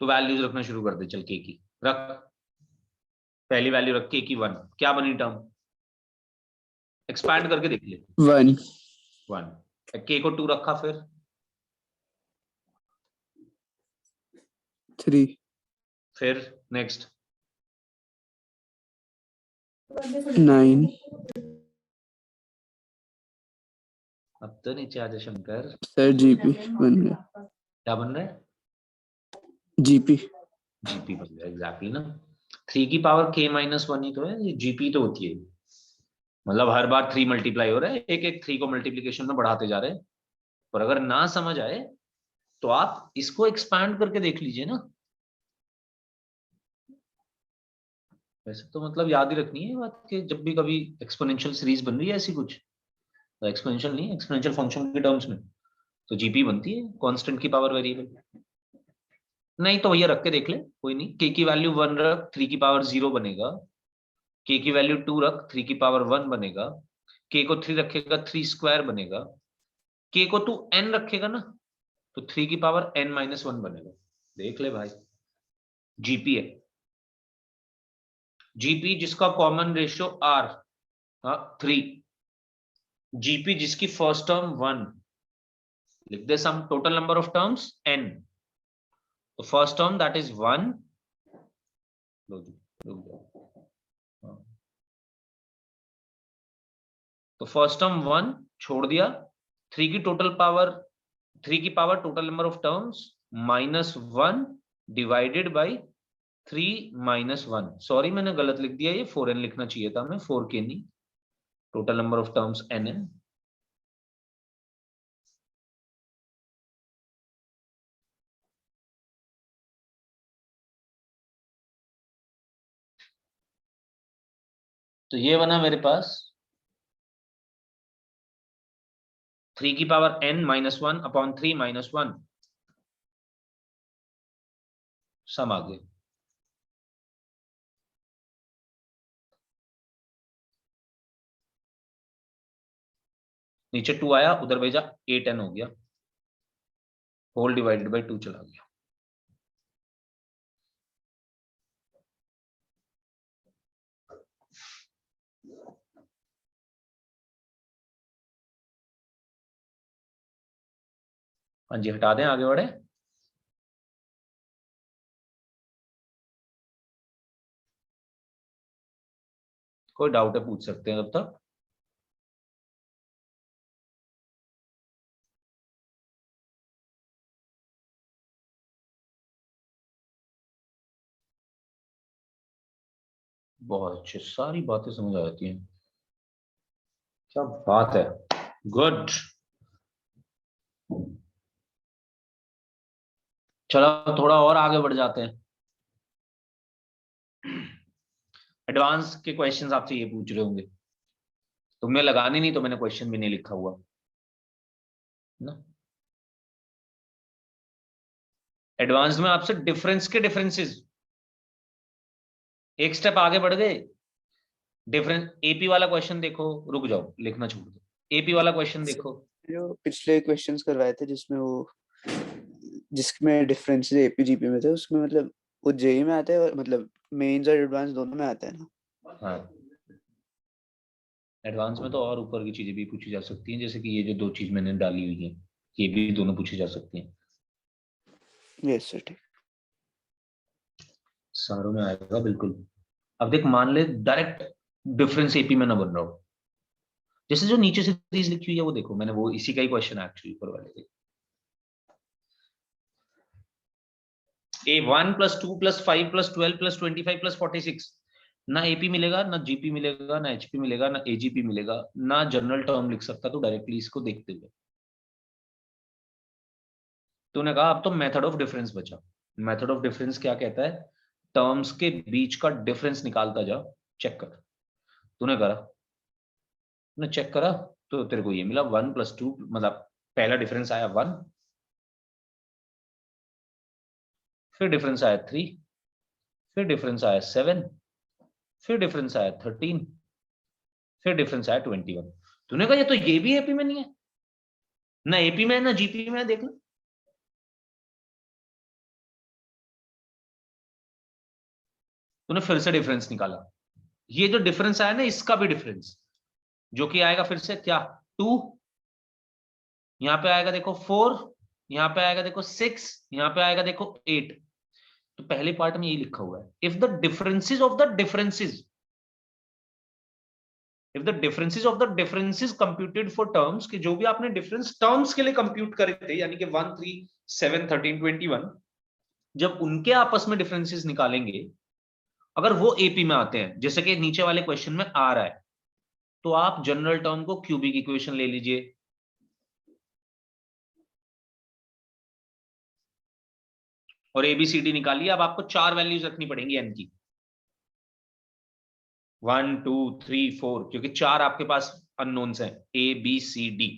तो वैल्यूज रखना शुरू कर दे। चल के की रख, पहली वैल्यू रख के की 1, क्या बनी टर्म? एक्सपैंड करके देख ले। 1 1, के को 2 रखा, फिर 3 नेक्स्ट 9 अब तो नीचे आजा शंकर, सर जीपी बन गया। क्या बन रहा है? जीपी जीपी बन गया, एग्जैक्टली ना। 3 की पावर k - 1 ही तो है, ये जीपी तो होती है। मतलब हर बार 3 मल्टीप्लाई हो रहा है, एक एक 3 को मल्टीप्लीकेशन में बढ़ाते जा रहे हैं। और अगर ना समझ आए तो आप इसको एक्सपैंड करके देख लीजिए ना। वैसे तो मतलब याद ही रखनी है बात कि जब भी कभी एक्सपोनेंशियल सीरीज बन रही है ऐसी कुछ, तो एक्सपोनेंशियल नहीं, एक्सपोनेंशियल फंक्शन के टर्म्स में, तो जीपी बनती है कांस्टेंट की पावर वेरिएबल। नहीं तो भैया रख के देख ले, कोई नहीं। के की वैल्यू 1 रख, 3 की पावर 0 बनेगा। के की वैल्यू 2 रख, 3 की पावर 1 बनेगा। के को 3 रखेगा, 3 स्क्वायर बनेगा। के को तू n रखेगा ना, तो 3 की पावर n - 1 बनेगा। देख ले भाई, जीपी है। जीपी जिसका कॉमन रेशियो r, हाँ 3। जीपी जिसकी फर्स्ट टर्म 1, लिख दे sum total number of terms n। तो फर्स्ट टर्म दैट इज 1, तो फर्स्ट टर्म 1 छोड़ दिया, 3 की टोटल पावर, 3 की power total number of terms -1 divided by 3 - 1। Sorry मैंने गलत लिख दिया, ये 4n लिखना चाहिए था, मैं 4k नहीं। Total number of terms n है। तो ये बना मेरे पास 3 की पावर n - 1/3 - 1 सम आ गए। नीचे 2 आया, उधर भेजा, 8n हो गया। होल डिवाइडेड बाय 2 चला गया। हाँ जी, हटा दें, आगे बढ़े। कोई डाउट है पूछ सकते हैं तब तक। बहुत अच्छे, सारी बातें समझ आ जाती हैं, क्या बात है, गुड। चलो थोड़ा और आगे बढ़ जाते हैं। एडवांस के क्वेश्चंस आपसे ये पूछ रहे होंगे, तुमने लगाने नहीं तो मैंने क्वेश्चन भी नहीं लिखा हुआ ना। एडवांस में आपसे डिफरेंस के डिफरेंसेस, एक स्टेप आगे बढ़ गए। डिफरेंस एपी वाला क्वेश्चन देखो, रुक जाओ लिखना छोड़ दो, एपी वाला क्वेश्चन देखो। जो पिछले क्वेश्चंस करवाए थे जिसमें वो जिसमें डिफरेंसेस एपी जीपी में थे, उसमें मतलब वो जेई में आता है और मतलब मेंस और एडवांस दोनों में आता है ना। हाँ, एडवांस में तो और ऊपर की चीजें भी पूछी जा सकती हैं, जैसे कि ये जो 2 चीज मैंने डाली हुई है, ये भी दोनों पूछी जा सकती हैं। यस सर, ठीक। सारों में आएगा बिल्कुल। अब देख, मान ले डायरेक्ट डिफरेंस एपी में ना बन रहा हो, जैसे जो नीचे से सीरीज लिखी हुई है वो देखो, मैंने वो इसी का ही क्वेश्चन है एक्चुअली ऊपर वाले देखो। A1 + 2 + 5 + 12 + 25 + 46, ना एपी मिलेगा, ना जीपी मिलेगा, ना एचपी मिलेगा, ना एजीपी मिलेगा, ना जनरल टर्म लिख सकता तो डायरेक्टली इसको देखते हुए। तूने कहा अब तो मेथड ऑफ डिफरेंस बचा। मेथड ऑफ डिफरेंस क्या कहता है? टर्म्स के बीच का डिफरेंस निकालता जा, चेक कर। तूने करा, तूने चेक करा, तो तेरे को ये मिला 1 + 2, मतलब पहला डिफरेंस आया 1, फिर डिफरेंस आया 3, फिर डिफरेंस आया 7, फिर डिफरेंस आया 13, फिर डिफरेंस आया 21। तूने कहा ये तो ये भी एपी में नहीं है, ना एपी में है ना जीपी में है, देख लो। तूने फिर से डिफरेंस निकाला, ये जो डिफरेंस आया ना इसका भी डिफरेंस, जो कि आएगा फिर से क्या 2, यहां पे आएगा देखो 4, यहां पे आएगा देखो 6, यहां पे आएगा देखो 8। तो पहले पार्ट में यही लिखा हुआ है, if the differences of the differences, if the differences of the differences computed for terms, कि जो भी आपने डिफरेंस टर्म्स के लिए कंप्यूट करे थे, यानी कि 1, 3, 7, 13, 21, जब उनके आपस में डिफरेंसेस निकालेंगे, अगर वो एपी में आते हैं, जैसे कि नीचे वाले क्वेश्चन में आ रहा है, तो आप जनरल टर्म को क्यूबिक इक्वेशन ले लीजिए, और एबीसीडी निकालिए। अब आपको 4 वैल्यूज रखनी पड़ेंगी एन की, 1, 2, 3, 4, क्योंकि 4 आपके पास अननोन्स हैं, a b c d.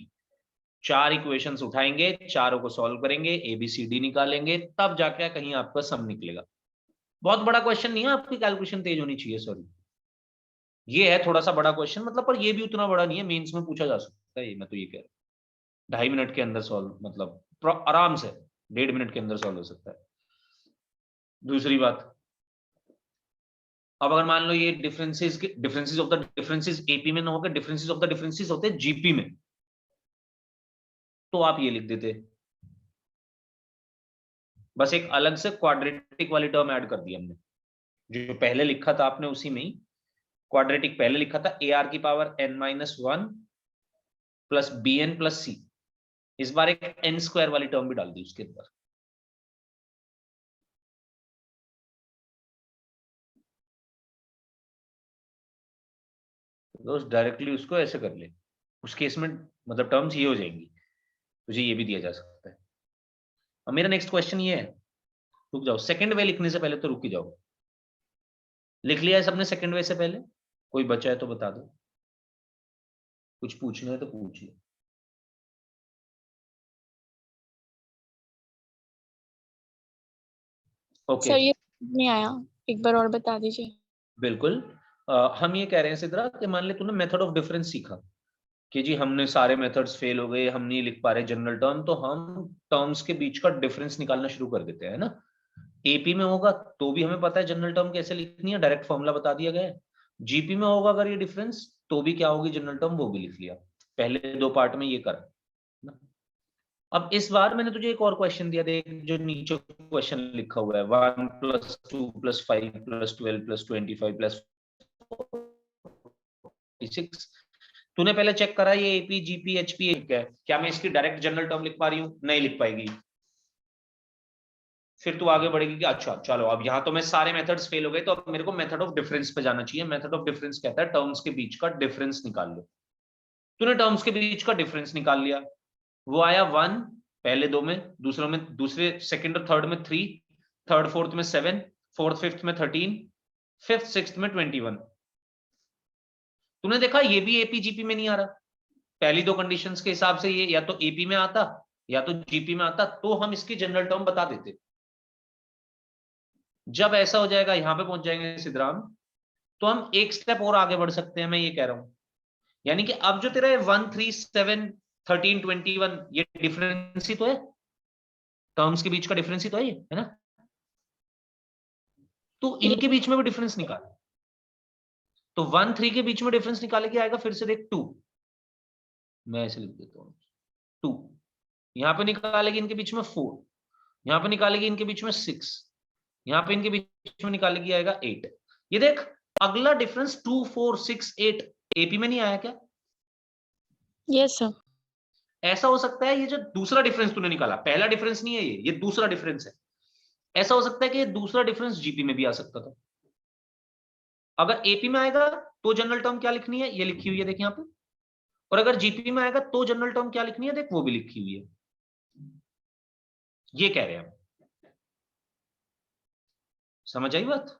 4 equations उठाएंगे, चारों को सॉल्व करेंगे, एबीसीडी निकालेंगे, तब जाके कहीं आपका सम निकलेगा। बहुत बड़ा क्वेश्चन नहीं है, आपकी कैलकुलेशन तेज होनी चाहिए, सॉरी। ये है थोड़ा सा बड़ा क्वेश्चन, मतलब, पर ये भी उतना बड़ा नहीं है, मेंस में पूछा जा सकता है, मैं तो ये कह रहा हूँ 2.5 मिनट के अंदर सॉल्व, मतलब आराम से 1.5 मिनट के अंदर सॉल्व हो सकता है। दूसरी बात, अब अगर मान लो ये differences of the differences AP में ना होकर डिफरेंसेस ऑफ द डिफरेंसेस होते जीपी में, तो आप ये लिख देते, बस एक अलग से क्वाड्रेटिक वाली टर्म ऐड कर दी हमने, जो पहले लिखा था आपने उसी में ही। क्वाड्रेटिक पहले लिखा था AR⁻n-1 plus BN plus C, इस बार एक n² वाली टर्म भी डाल दी उसके अंदर। दोस्त डायरेक्टली उसको ऐसे कर ले, उस केस में मतलब टर्म्स ये हो जाएंगी, तुझे ये भी दिया जा सकता है। अब मेरा नेक्स्ट क्वेश्चन ये है, रुक जाओ, सेकंड वे लिखने से पहले तो रुक ही जाओ। लिख लिया है सबने सेकंड वे से पहले? कोई बचा है तो बता दो, कुछ पूछना है तो पूछ लो। ओके, सर ये नहीं आया, एक बार और बता दीजिए। बिल्कुल। हम ये कह रहे हैं सिद्रा कि मान ले तूने मेथड ऑफ डिफरेंस सीखा, कि जी हमने सारे मेथड्स फेल हो गए, हम नहीं लिख पा रहे जनरल टर्म, तो हम टर्म्स के बीच का डिफरेंस निकालना शुरू कर देते हैं ना। एपी में होगा तो भी हमें पता है जनरल टर्म कैसे लिखनी है, डायरेक्ट फॉर्मूला बता दिया गया है। जीपी में होगा अगर ये डिफरेंस तो भी क्या होगी जनरल टर्म, वो भी लिख लिया। पहले 2 पार्ट में ये करा ना। अब इस बार मैंने तुझे एक और क्वेश्चन दिया, देख जो नीचे क्वेश्चन लिखा हुआ है 1 + 2 + 5 + 12 + 25 + 46। तूने पहले चेक करा ये एपी जीपी एचपी क्या है, क्या मैं इसकी डायरेक्ट जनरल टर्म लिख पा रही हूं? नहीं लिख पाएगी। फिर तू आगे बढ़ेगी कि अच्छा चलो अब यहां तो मैं सारे मेथड्स फेल हो गए, तो अब मेरे को मेथड ऑफ डिफरेंस पे जाना चाहिए। मेथड ऑफ डिफरेंस कहता है टर्म्स के बीच का डिफरेंस निकाल लो। तूने टर्म्स के बीच का डिफरेंस निकाल लिया, वो आया 1 पहले 2 में, दूसरे सेकंड और थर्ड में 3, थर्ड फोर्थ में 7, फोर्थ फिफ्थ में 13, फिफ्थ सिक्स्थ में 21। तूने देखा ये भी एपी जीपी में नहीं आ रहा। पहली 2 कंडीशंस के हिसाब से ये या तो एपी में आता या तो जीपी में आता, तो हम इसकी जनरल टर्म बता देते। जब ऐसा हो जाएगा, यहां पे पहुंच जाएंगे सिद्धराम, तो हम एक स्टेप और आगे बढ़ सकते हैं, मैं ये कह रहा हूं। यानी कि अब जो तेरा 1 3 7 13 21 ये डिफरेंस ही तो है, टर्म्स के बीच का डिफरेंस ही तो है ये, है ना। तो इनके बीच में भी डिफरेंस निकाल, तो 1 3 के बीच में डिफरेंस निकाले के आएगा, फिर से देख 2, मैं ऐसे लिख देता हूं 2, यहां पे निकालेगी इनके बीच में 4, यहां पे निकालेगी इनके बीच में 6, यहां पे इनके बीच में निकालेगी आएगा 8। ये देख अगला डिफरेंस 2 4 6 8 एपी में नहीं आया क्या? Yes sir. ऐसा हो सकता है ये जो दूसरा डिफरेंस तूने निकाला, पहला डिफरेंस नहीं है ये दूसरा डिफरेंस है। ऐसा हो सकता है कि ये दूसरा डिफरेंस जीपी में भी आ सकता था। अगर एपी में आएगा तो जनरल टर्म क्या लिखनी है, ये लिखी हुई है देख यहाँ पे। और अगर जीपी में आएगा तो जनरल टर्म क्या लिखनी है, देख वो भी लिखी हुई है। ये कह रहे हैं हम, समझ आई बात?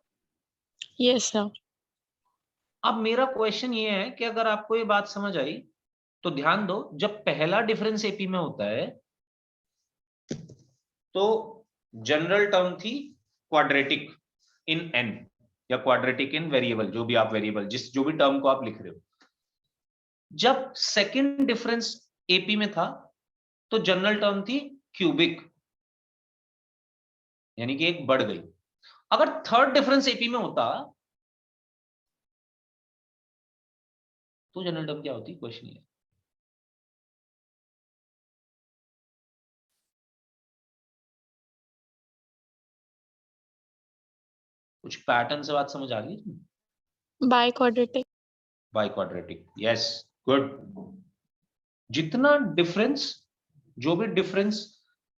Yes sir. अब मेरा क्वेश्चन ये है कि अगर आपको ये बात समझ आई तो ध्यान दो, जब पहला डिफरेंस एपी में होता है तो जनरल टर्म थी क्वाड्रेटिक इन एन या क्वाड्रेटिक इन वेरिएबल, जो भी आप वेरिएबल जो भी टर्म को आप लिख रहे हो। जब सेकंड डिफरेंस एपी में था तो जनरल टर्म थी क्यूबिक, यानी कि एक बढ़ गई। अगर थर्ड डिफरेंस एपी में होता तो जनरल टर्म क्या होती, क्वेश्चन ये। कुछ पैटर्न से बात समझ आ गई? By quadratic. By quadratic, yes good. जितना डिफरेंस, जो भी डिफरेंस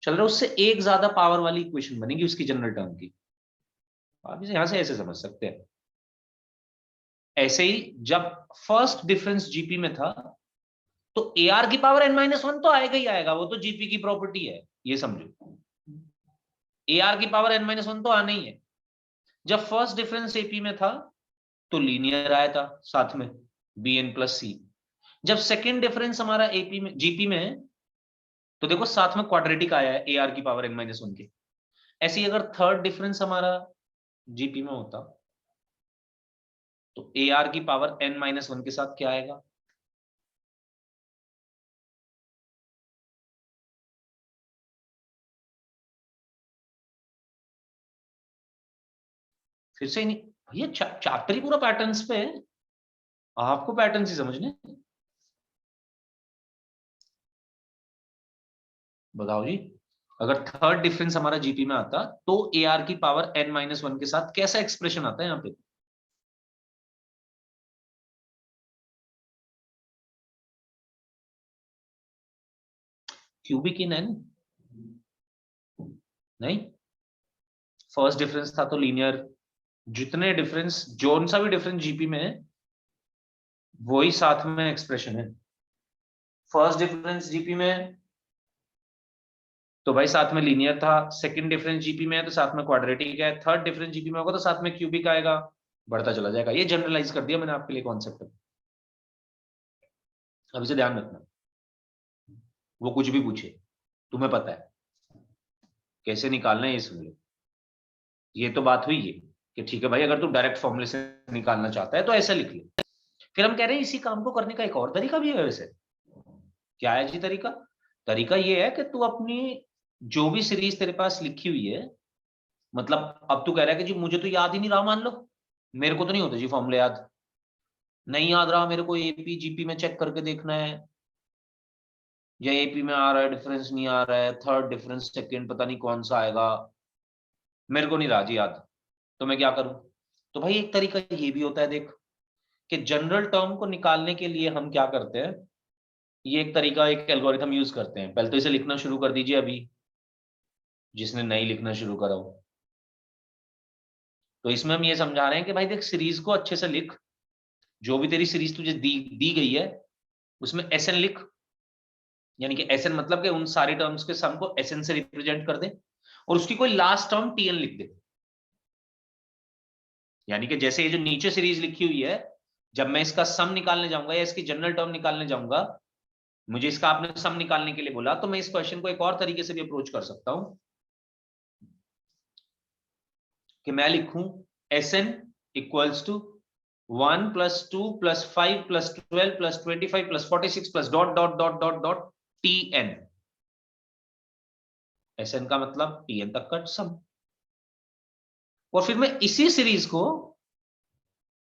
चल रहा है उससे एक ज्यादा पावर वाली इक्वेशन बनेगी उसकी जनरल टर्म की। आप इसे यहां से ऐसे समझ सकते हैं। ऐसे ही जब फर्स्ट डिफरेंस जीपी में था तो AR की पावर n-1 तो आएगा ही आएगा, वो तो जीपी की प्रॉपर्टी है, ये समझो। AR की पावर n-1 तो आना ही है। जब फर्स्ट डिफरेंस एपी में था तो लीनियर आया था साथ में bn + c। जब सेकेंड डिफरेंस हमारा एपी में जीपी में है तो देखो साथ में क्वाड्रेटिक आया है AR की पावर n-1 के। ऐसे ही अगर थर्ड डिफरेंस हमारा जीपी में होता तो AR की पावर n-1 के साथ क्या आएगा, फिर से ही नहीं। ये चैप्टर ही पूरा पैटर्न्स पे है, आपको पैटर्न्स ही समझने। बताओ जी, अगर थर्ड डिफरेंस हमारा जीपी में आता तो AR की पावर n-1 के साथ कैसा एक्सप्रेशन आता है यहां पे? क्यूबिक इन n नहीं, फर्स्ट डिफरेंस था तो लीनियर। जितने डिफरेंस, जोन सा भी डिफरेंस जीपी में है वही साथ में एक्सप्रेशन है। फर्स्ट डिफरेंस जीपी में तो भाई साथ में लीनियर था, सेकंड डिफरेंस जीपी में है तो साथ में क्वाड्रेटिक है, थर्ड डिफरेंस जीपी में होगा तो साथ में क्यूबिक आएगा, बढ़ता चला जाएगा। ये जनरलाइज कर दिया मैंने आपके लिए कॉन्सेप्ट। अब इसे ध्यान रखना, वो कुछ भी पूछे तुम्हें पता है कैसे निकालना है, ये सुन लो। ये तो बात हुई है कि ठीक है भाई अगर तू डायरेक्ट फॉर्मूले से निकालना चाहता है तो ऐसा लिख ले। फिर हम कह रहे हैं इसी काम को करने का एक और तरीका भी है वैसे, क्या है जी तरीका? तरीका ये है कि तू अपनी जो भी सीरीज तेरे पास लिखी हुई है, मतलब अब तू कह रहा है कि जी मुझे तो याद ही नहीं रहा, मान लो मेरे को तो नहीं होते जी फॉर्मूले याद, नहीं याद रहा मेरे को, एपी जीपी में चेक करके देखना है, या एपी में आ रहा है डिफरेंस नहीं आ रहा है, थर्ड डिफरेंस सेकंड पता नहीं कौन सा आएगा, मेरे को नहीं रहा जी याद, तो मैं क्या करूं? तो भाई एक तरीका ये भी होता है देख, कि जनरल टर्म को निकालने के लिए हम क्या करते हैं, ये एक तरीका, एक एल्गोरिथम यूज करते हैं। पहले तो इसे लिखना शुरू कर दीजिए अभी, जिसने नहीं लिखना शुरू करा हो। तो इसमें हम ये समझा रहे हैं कि भाई देख, सीरीज को अच्छे से लिख, जो भी तेरी सीरीज तुझे दी गई है उसमें एसएन लिख, यानी कि एसएन मतलब कि उन सारी टर्म्स के सम को एसएन से रिप्रेजेंट कर दे, और उसकी कोई लास्ट टर्म टीएन लिख दे। यानी कि जैसे ये जो नीचे सीरीज लिखी हुई है, जब मैं इसका सम निकालने जाऊंगा या इसकी जनरल टर्म निकालने जाऊंगा, मुझे इसका आपने सम निकालने के लिए बोला, तो मैं इस क्वेश्चन को एक और तरीके से भी अप्रोच कर सकता हूं, कि मैं लिखूं SN equals to 1 + 2 + 5 + 12 + 25 + 46 + dot dot dot dot dot tn. Sn का मतलब टीएन तक का सम, और फिर मैं इसी सीरीज को,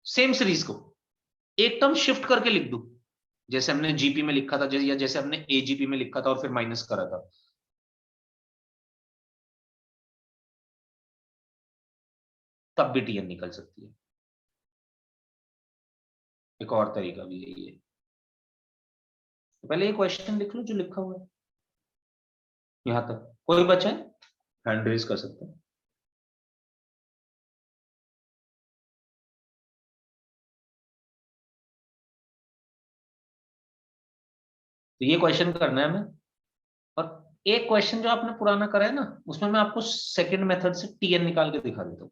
सेम सीरीज को एक टर्म शिफ्ट करके लिख दूं, जैसे हमने जीपी में लिखा था, या जैसे हमने एजीपी में लिखा था और फिर माइनस करा था, तब भी टीएन निकल सकती है। एक और तरीका भी है ये। तो पहले ये क्वेश्चन लिख लो जो लिखा हुआ है यहां तक। कोई बचा है, हैंड रेज कर सकते हैं। तो ये क्वेश्चन करना है हमें, और एक क्वेश्चन जो आपने पुराना करा है ना, उसमें मैं आपको सेकंड मेथड से टीएन निकाल के दिखा देता हूं।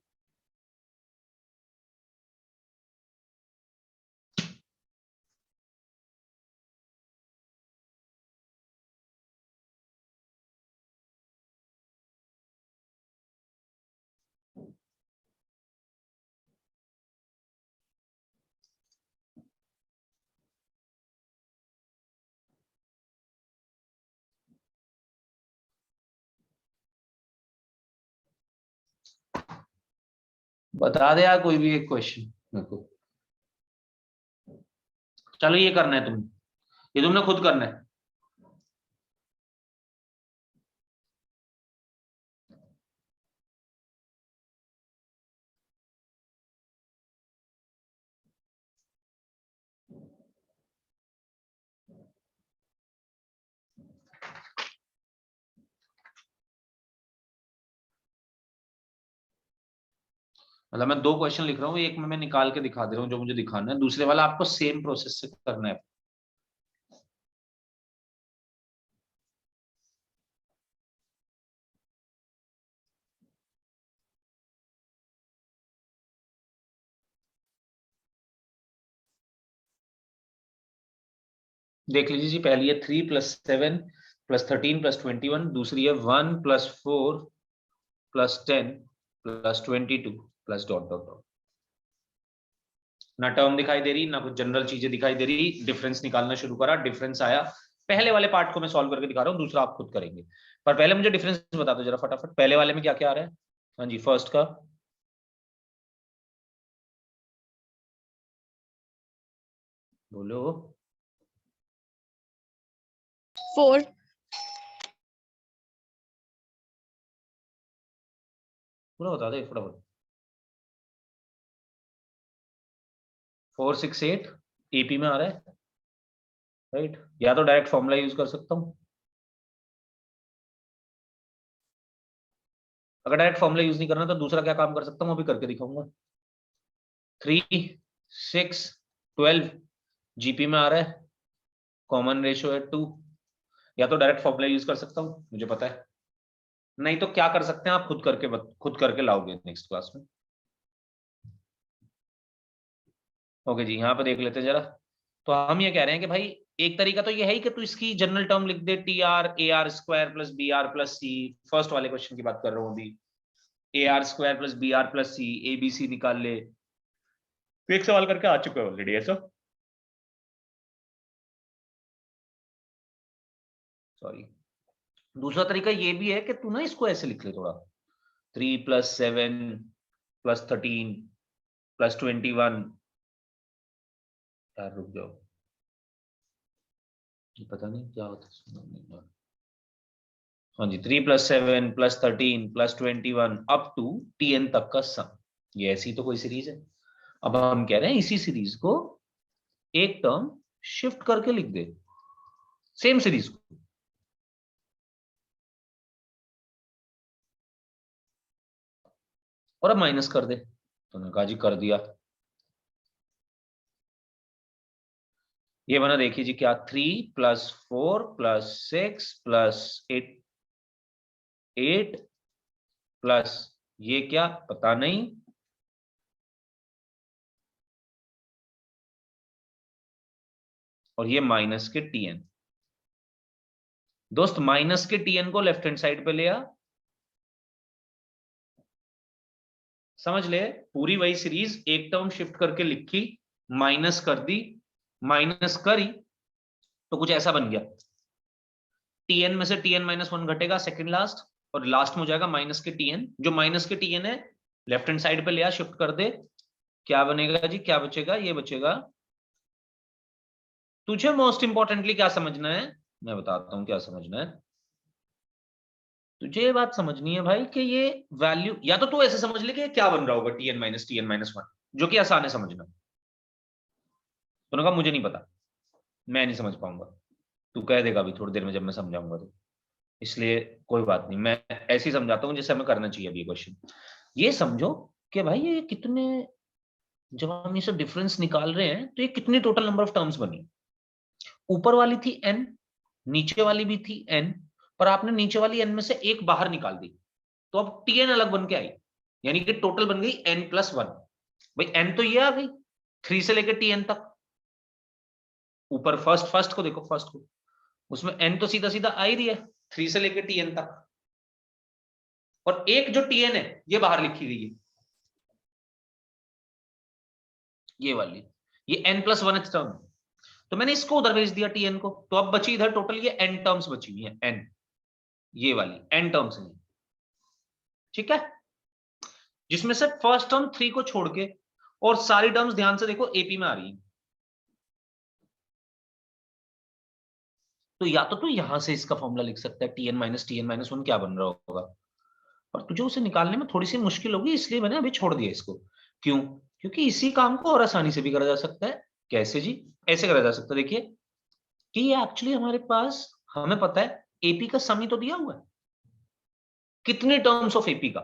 बता दे यार कोई भी एक क्वेश्चन मेरे को। चलो ये करना है तुम, ये तुमने खुद करना है। मतलब मैं 2 क्वेश्चन लिख रहा हूँ, एक में मैं निकाल के दिखा दे रहा हूँ जो मुझे दिखाना है, दूसरे वाला आपको सेम प्रोसेस से करना है। देख लीजिए जी, पहली है 3 + 7 + 13 + 21, दूसरी है 1 + 4 + 10 + 22 + डॉट डॉट डॉट। ना टर्म दिखाई दे रही, ना कुछ जनरल चीजें दिखाई दे रही, डिफरेंस निकालना शुरू करा, डिफरेंस आया। पहले वाले पार्ट को मैं सॉल्व करके दिखा रहा हूँ, दूसरा आप खुद करेंगे, पर पहले मुझे डिफरेंस बता दो जरा फटाफट, पहले वाले में क्या क्या आ रहा है? हाँ जी, फर्स्ट का बोलो। 4 पूरा बता दे फटाफट। 4 6 8 एपी में आ रहा है, राइट? या तो डायरेक्ट फॉर्मूला यूज कर सकता हूँ, अगर डायरेक्ट फॉर्मूला यूज नहीं करना तो दूसरा क्या काम कर सकता हूँ, अभी करके दिखाऊंगा। 3 6 12 जीपी में आ रहा है, कॉमन रेशियो है 2, या तो डायरेक्ट फॉर्मूला यूज कर सकता हूँ, मुझे पता है, नहीं तो क्या कर सकते हैं आप खुद करके लाओगे नेक्स्ट क्लास में। ओके जी, यहाँ पे देख लेते हैं जरा। तो हम ये कह रहे हैं कि भाई एक तरीका तो ये है ही कि तू इसकी जनरल टर्म लिख दे, TR AR² + BR + C। First वाले क्वेश्चन की बात कर रहा हूँ अभी, AR² + BR + C, ABC निकाल ले। तो एक सवाल करके आ चुका है ऑलरेडी ऐसा। सॉरी, दूसरा तरीका ये भी है कि तू ना इसको ऐसे लिख ले थोड़ा, 3 + 7 + 13 + 21। यार रुक जाओ, ये पता नहीं क्या होता है। हाँ जी, 3 + 7 + 13 + 21 अप टू Tn तक का सम। ये ऐसी तो कोई सीरीज है। अब हम कह रहे हैं इसी सीरीज को एक टर्म शिफ्ट करके लिख दे, सेम सीरीज को। और अब माइनस कर दे, तो मैंने कहा जी कर दिया। ये बना, देखिए जी क्या, 3 + 4 + 6 + 8 प्लस ये क्या पता नहीं, और ये माइनस के Tn। दोस्त माइनस के Tn को लेफ्ट हैंड साइड पे ले आ, समझ ले, पूरी वही सीरीज एक टर्म शिफ्ट करके लिखी, माइनस कर दी, माइनस करी तो कुछ ऐसा बन गया। Tn में से Tn-1 घटेगा सेकंड लास्ट, और लास्ट में हो जाएगा माइनस के Tn। जो माइनस के Tn है लेफ्ट हैंड साइड पे ले आ, शिफ्ट कर दे, क्या बनेगा जी, क्या बचेगा, ये बचेगा। तुझे मोस्ट इंपॉर्टेंटली क्या समझना है, मैं बताता हूं क्या समझना है। तुझे ये बात समझनी है भाई कि ये वैल्यू, या तो तू ऐसे समझ ले कि क्या बन रहा होगा Tn-1, जो कि आसान है समझना। तूने कहा मुझे नहीं पता, मैं नहीं समझ पाऊंगा, तू कह देगा अभी थोड़ी देर में जब मैं समझाऊंगा तो, इसलिए कोई बात नहीं, मैं ऐसे ही समझाता हूं जैसे हमें करना चाहिए अभी। क्वेश्चन ये समझो कि भाई ये कितने, जब हम ये सब डिफरेंस निकाल रहे हैं तो ये कितनी टोटल नंबर ऑफ टर्म्स बनी। ऊपर वाली थी n, नीचे वाली भी थी n, पर आपने नीचे वाली n में से एक बाहर निकाल दी, तो अब Tn अलग बन के आई, यानी कि टोटल बन गई n+1। भाई n तो ये आ गई 3 से लेकर Tn तक। ऊपर फर्स्ट को देखो, फर्स्ट को, उसमें n तो सीधा सीधा आ ही रही है 3 से लेकर Tn तक, और एक जो Tn है ये बाहर लिखी गई है, ये वाली, ये n+1 टर्म। तो मैंने इसको उधर भेज दिया Tn को, तो अब बची इधर टोटल ये n टर्म्स बची हुई है, n, ये वाली n टर्म्स है, ठीक है, जिसमें से फर्स्ट टर्म 3 को छोड़ के और सारी टर्म्स ध्यान से देखो एपी में आ रही है। तो या तो तू यहां से इसका फॉर्मूला लिख सकता है, Tn-1 क्या बन रहा होगा, और तुझे उसे निकालने में थोड़ी सी मुश्किल होगी, इसलिए मैंने अभी छोड़ दिया इसको। क्यों? क्योंकि इसी काम को और आसानी से भी करा जा सकता है। कैसे जी? ऐसे करा जा सकता है, देखिए कि ये एक्चुअली हमारे पास, हमें पता है एपी का सम ही तो दिया हुआ है, कितने टर्म्स ऑफ एपी का,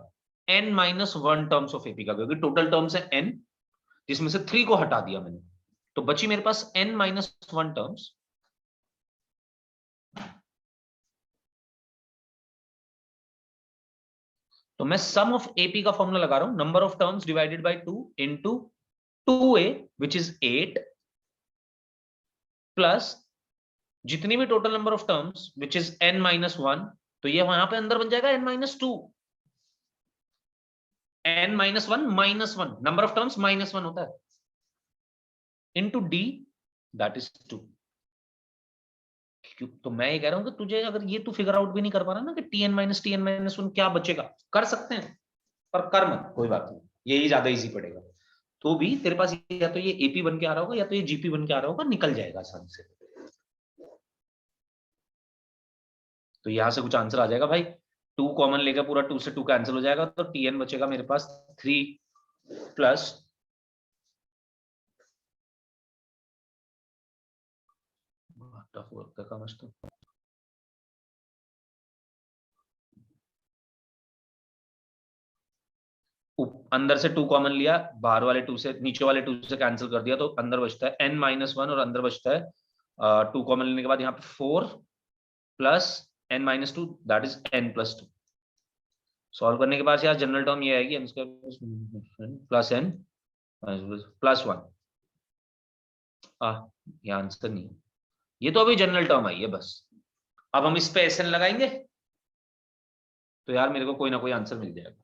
n-1 टर्म्स ऑफ एपी का, क्योंकि टोटल टर्म्स है n, जिसमें से 3 को हटा दिया मैंने, तो बची मेरे पास n-1 टर्म्स। तो मैं सम ऑफ एपी का फॉर्मूला लगा रहा हूं, number of terms divided by 2 into 2a which is 8 plus जितनी भी total number of terms which is n-1, तो ये वहां पे अंदर बन जाएगा n-2, n-1 number of terms -1 होता है, इनटू d दैट इज 2। तो मैं ये कह रहा हूं कि तुझे अगर ये तू फिगर आउट भी नहीं कर पा रहा ना कि Tn-1 क्या बचेगा, कर सकते हैं, पर कर मत, कोई बात नहीं, यही ज्यादा इजी पड़ेगा। तो भी तेरे पास या तो ये एपी बन के आ रहा होगा या तो ये जीपी बन के आ रहा होगा, निकल जाएगा आसानी से। तो यहां से कुछ आंसर आ जाएगा भाई, 2 कॉमन लेगा, पूरा 2 से 2 कैंसिल हो जाएगा, तो Tn बचेगा मेरे पास 3 प्लस अंदर से 2 कॉमन लिया, बाहर वाले 2 से, नीचे वाले 2 से कैंसिल कर दिया, तो अंदर बचता है n-1 और अंदर बचता है 2 कॉमन लेने के बाद यहाँ पे 4 plus n-2 that is n+2। Solve करने के बाद यार जनरल टर्म ये आएगी n² प्लस n +1। ये आंसर नहीं है, ये तो अभी जनरल टर्म आई है बस। अब हम इस पे SN लगाएंगे तो यार मेरे को कोई ना कोई आंसर मिल जाएगा,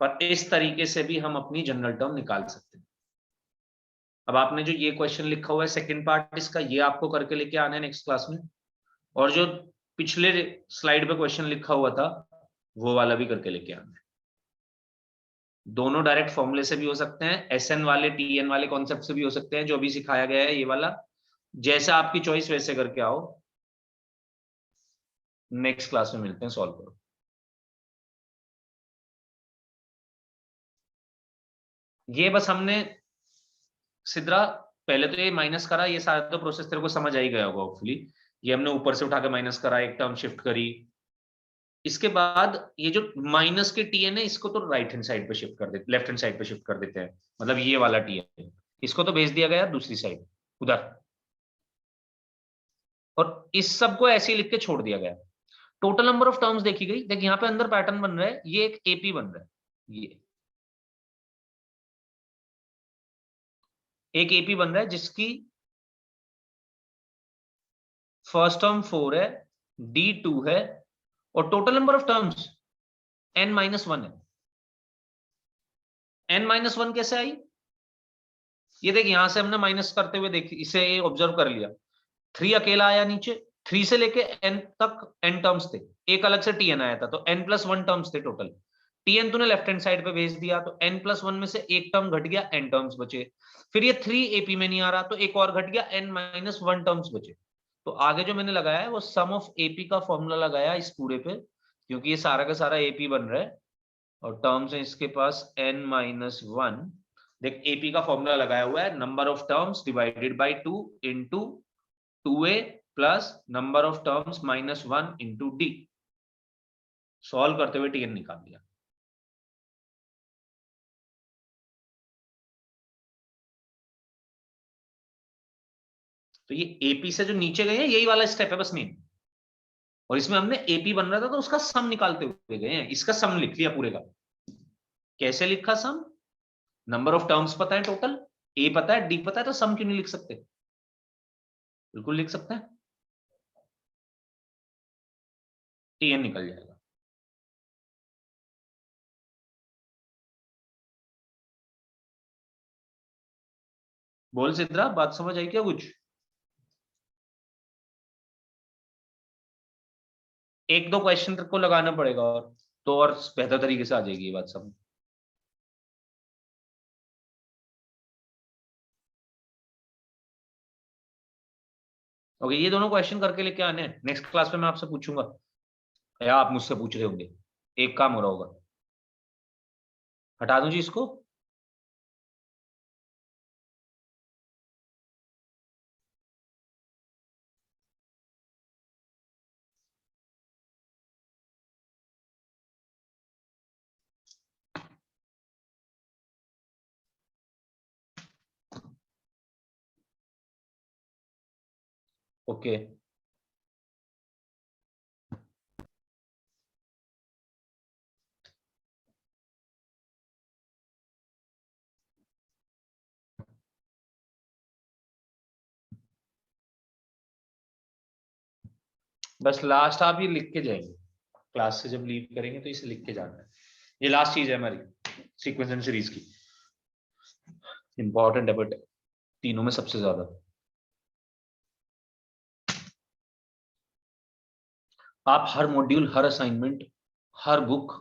पर इस तरीके से भी हम अपनी जनरल टर्म निकाल सकते हैं। अब आपने जो ये क्वेश्चन लिखा हुआ है सेकंड पार्ट इसका, ये आपको करके लेके आना है नेक्स्ट क्लास में, और जो पिछले स्लाइड पे क्वेश्चन लिखा हुआ था वो वाला भी करके लेके आना है। दोनों डायरेक्ट फॉर्मूले से भी हो सकते हैं, एसएन वाले टीएन वाले कॉन्सेप्ट से भी हो सकते हैं, जो भी सिखाया गया है ये वाला, जैसा आपकी चॉइस वैसे करके आओ। नेक्स्ट क्लास में मिलते हैं, सॉल्व करो। ये बस हमने सिद्रा पहले तो ये माइनस करा, ये सारा तो प्रोसेस तेरे को समझ आ ही गया होगा होपफुली। ये हमने ऊपर से उठा के माइनस करा, एक टर्म शिफ्ट करी, इसके बाद ये जो माइनस के टीएन है इसको तो राइट हैंड साइड पे शिफ्ट कर देते, लेफ्ट हैंड साइड पे शिफ्ट कर देते हैं, मतलब ये वाला टीएन इसको तो भेज दिया गया दूसरी साइड उधर, और इस सब को ऐसे ही लिख के छोड़ दिया गया। टोटल नंबर ऑफ टर्म्स देखी गई, देख यहाँ पे अंदर पैटर्न बन रहा है, ये एक एपी बन रहा है, ये एक एपी बन रहा है जिसकी फर्स्ट टर्म 4 है, डी 2 है, और total number of terms n-1 है। n-1 कैसे आई? ये देख यहां से हमने माइनस करते हुए देख इसे ऑब्जर्व कर लिया, 3 अकेला आया नीचे, 3 से लेके n तक n टर्म्स थे, एक अलग से tn आया था, तो n+1 टर्म्स थे टोटल। tn तूने लेफ्ट हैंड साइड पे भेज दिया तो n+1 में से एक टर्म घट गया, n टर्म्स बचे। फिर ये 3 एपी में नहीं आ रहा तो एक और घट गया, n-1 टर्म्स बचे। तो आगे जो मैंने लगाया है वो सम ऑफ एपी का फॉर्मूला लगाया इस पूरे पे, क्योंकि ये सारा का सारा एपी बन रहा है और टर्म्स है इसके पास n-1। देख एपी का फॉर्मूला लगाया हुआ है, number of terms divided by 2 into 2a plus number of terms -1 into D. Solve करते हुए टीएन निकाल दिया। तो ये एपी से जो नीचे गए हैं यही वाला स्टेप है बस मेन, और इसमें हमने एपी बन रहा था तो उसका सम निकालते हुए गए हैं, इसका सम लिख लिया पूरे का। कैसे लिखा सम? नंबर ऑफ टर्म्स पता है टोटल, ए पता है, डी पता है, तो सम क्यों नहीं लिख सकते? बिल्कुल लिख सकते हैं, टीएन निकल जाएगा। बोल सिद्रा, बात समझ आई क्या कुछ? एक दो क्वेश्चन तक को लगाना पड़ेगा और तो और बेहतर तरीके से आ जाएगी ये बात समझ। ओके, ये दोनों क्वेश्चन करके लेके आने हैं, नेक्स्ट क्लास में मैं आपसे पूछूंगा या आप मुझसे पूछ रहे होंगे, एक काम हो रहा होगा। हटा दूं जी इसको? ओके बस लास्ट आप ये लिख के जाएंगे, क्लास से जब लीव करेंगे तो इसे लिख के जाना है। ये लास्ट चीज है हमारी सीक्वेंस एंड सीरीज की, इंपॉर्टेंट है बट तीनों में सबसे ज्यादा। आप हर मॉड्यूल, हर असाइनमेंट, हर बुक,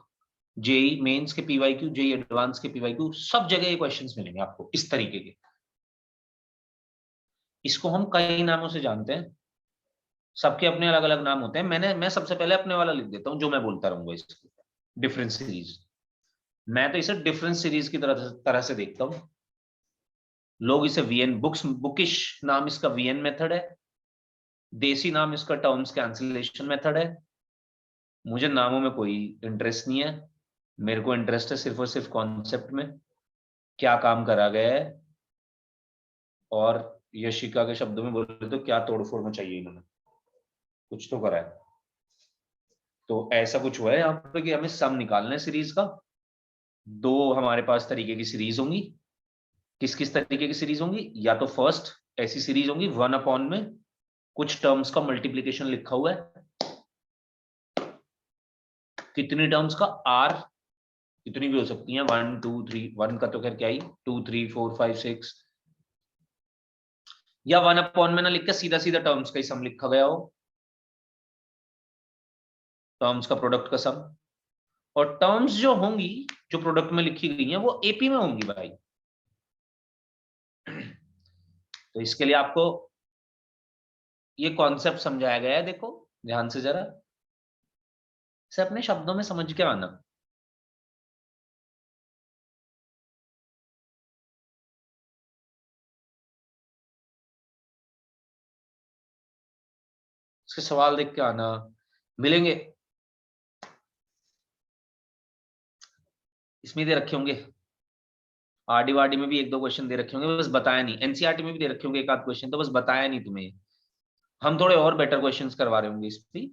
जेई मेंस के पीवाईक्यू, जेई एडवांस के पीवाईक्यू, सब जगह ये क्वेश्चंस मिलेंगे आपको इस तरीके के। इसको हम कई नामों से जानते हैं, सबके अपने अलग अलग नाम होते हैं। मैं सबसे पहले अपने वाला लिख देता हूं जो मैं बोलता रहूंगा, इसको डिफरेंस सीरीज। मैं तो इसे डिफरेंस सीरीज की तरह से देखता हूं। लोग इसे वीएन बुकिश नाम इसका वीएन मेथड है, देसी नाम इसका टर्म्स कैंसिलेशन मेथड है। मुझे नामों में कोई इंटरेस्ट नहीं है, मेरे को इंटरेस्ट है सिर्फ और सिर्फ कॉन्सेप्ट में, क्या काम करा गया है, और यशिका के शब्दों में बोले तो क्या तोड़फोड़ में चाहिए इन्होंने, कुछ तो करा है। तो ऐसा कुछ हुआ है यहाँ पे कि हमें सम निकालना है सीरीज का। दो हमारे पास तरीके की सीरीज होंगी। किस किस तरीके की सीरीज होंगी? या तो फर्स्ट ऐसी सीरीज होंगी 1 में कुछ टर्म्स का मल्टीप्लीकेशन लिखा हुआ है, कितनी टर्म्स का, आर इतनी भी हो सकती है, 1 2 3, 1 का तो खैर क्या ही, 2 3 4 5 6, या 1/n में ना लिख के सीधा सीधा टर्म्स का ही सम लिखा गया हो, टर्म्स का प्रोडक्ट का सम। और टर्म्स जो होंगी जो प्रोडक्ट में लिखी गई हैं वो एपी में होंगी भाई। तो इसके लिए आपको ये कॉन्सेप्ट समझाया गया है, देखो ध्यान से जरा, इसे अपने शब्दों में समझ के आना। इसके सवाल देख के आना, मिलेंगे इसमें दे रखे होंगे, आरडी वारडी में भी एक दो क्वेश्चन दे रखे होंगे, बस बताया नहीं। एनसीईआरटी में भी दे रखे होंगे एक आध क्वेश्चन, तो बस बताया नहीं तुम्हें। हम थोड़े और बेटर क्वेश्चंस करवा रहे होंगे इस पे,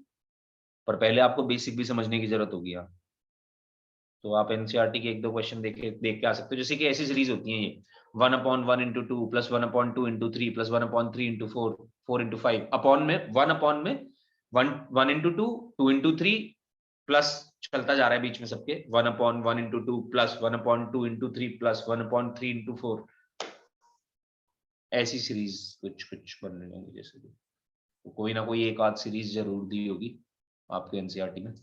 पर पहले आपको बेसिक भी समझने की जरूरत होगी यहाँ। तो आप एनसीईआरटी के एक दो क्वेश्चन देख के आ सकते हो। जैसे कि ऐसी सीरीज होती है ये 1/1 × 2 + 1/2 × 3 + 1/3 × 4 4 × 5 अपॉन में 1/1 × 2 2 × 3 प्लस चलता जा रहा है बीच में सबके 1/1 × 2 + 1/2 × 3 + 1/3 × 4। ऐसी सीरीज कुछ कुछ बनने होंगी जैसे कि, तो कोई ना कोई एक आध सीरीज जरूर दी होगी आपके एनसीईआरटी में।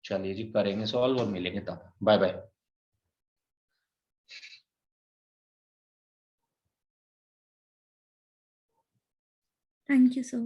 चलिए जी, करेंगे सॉल्व और मिलेंगे तब। Bye bye. Thank you so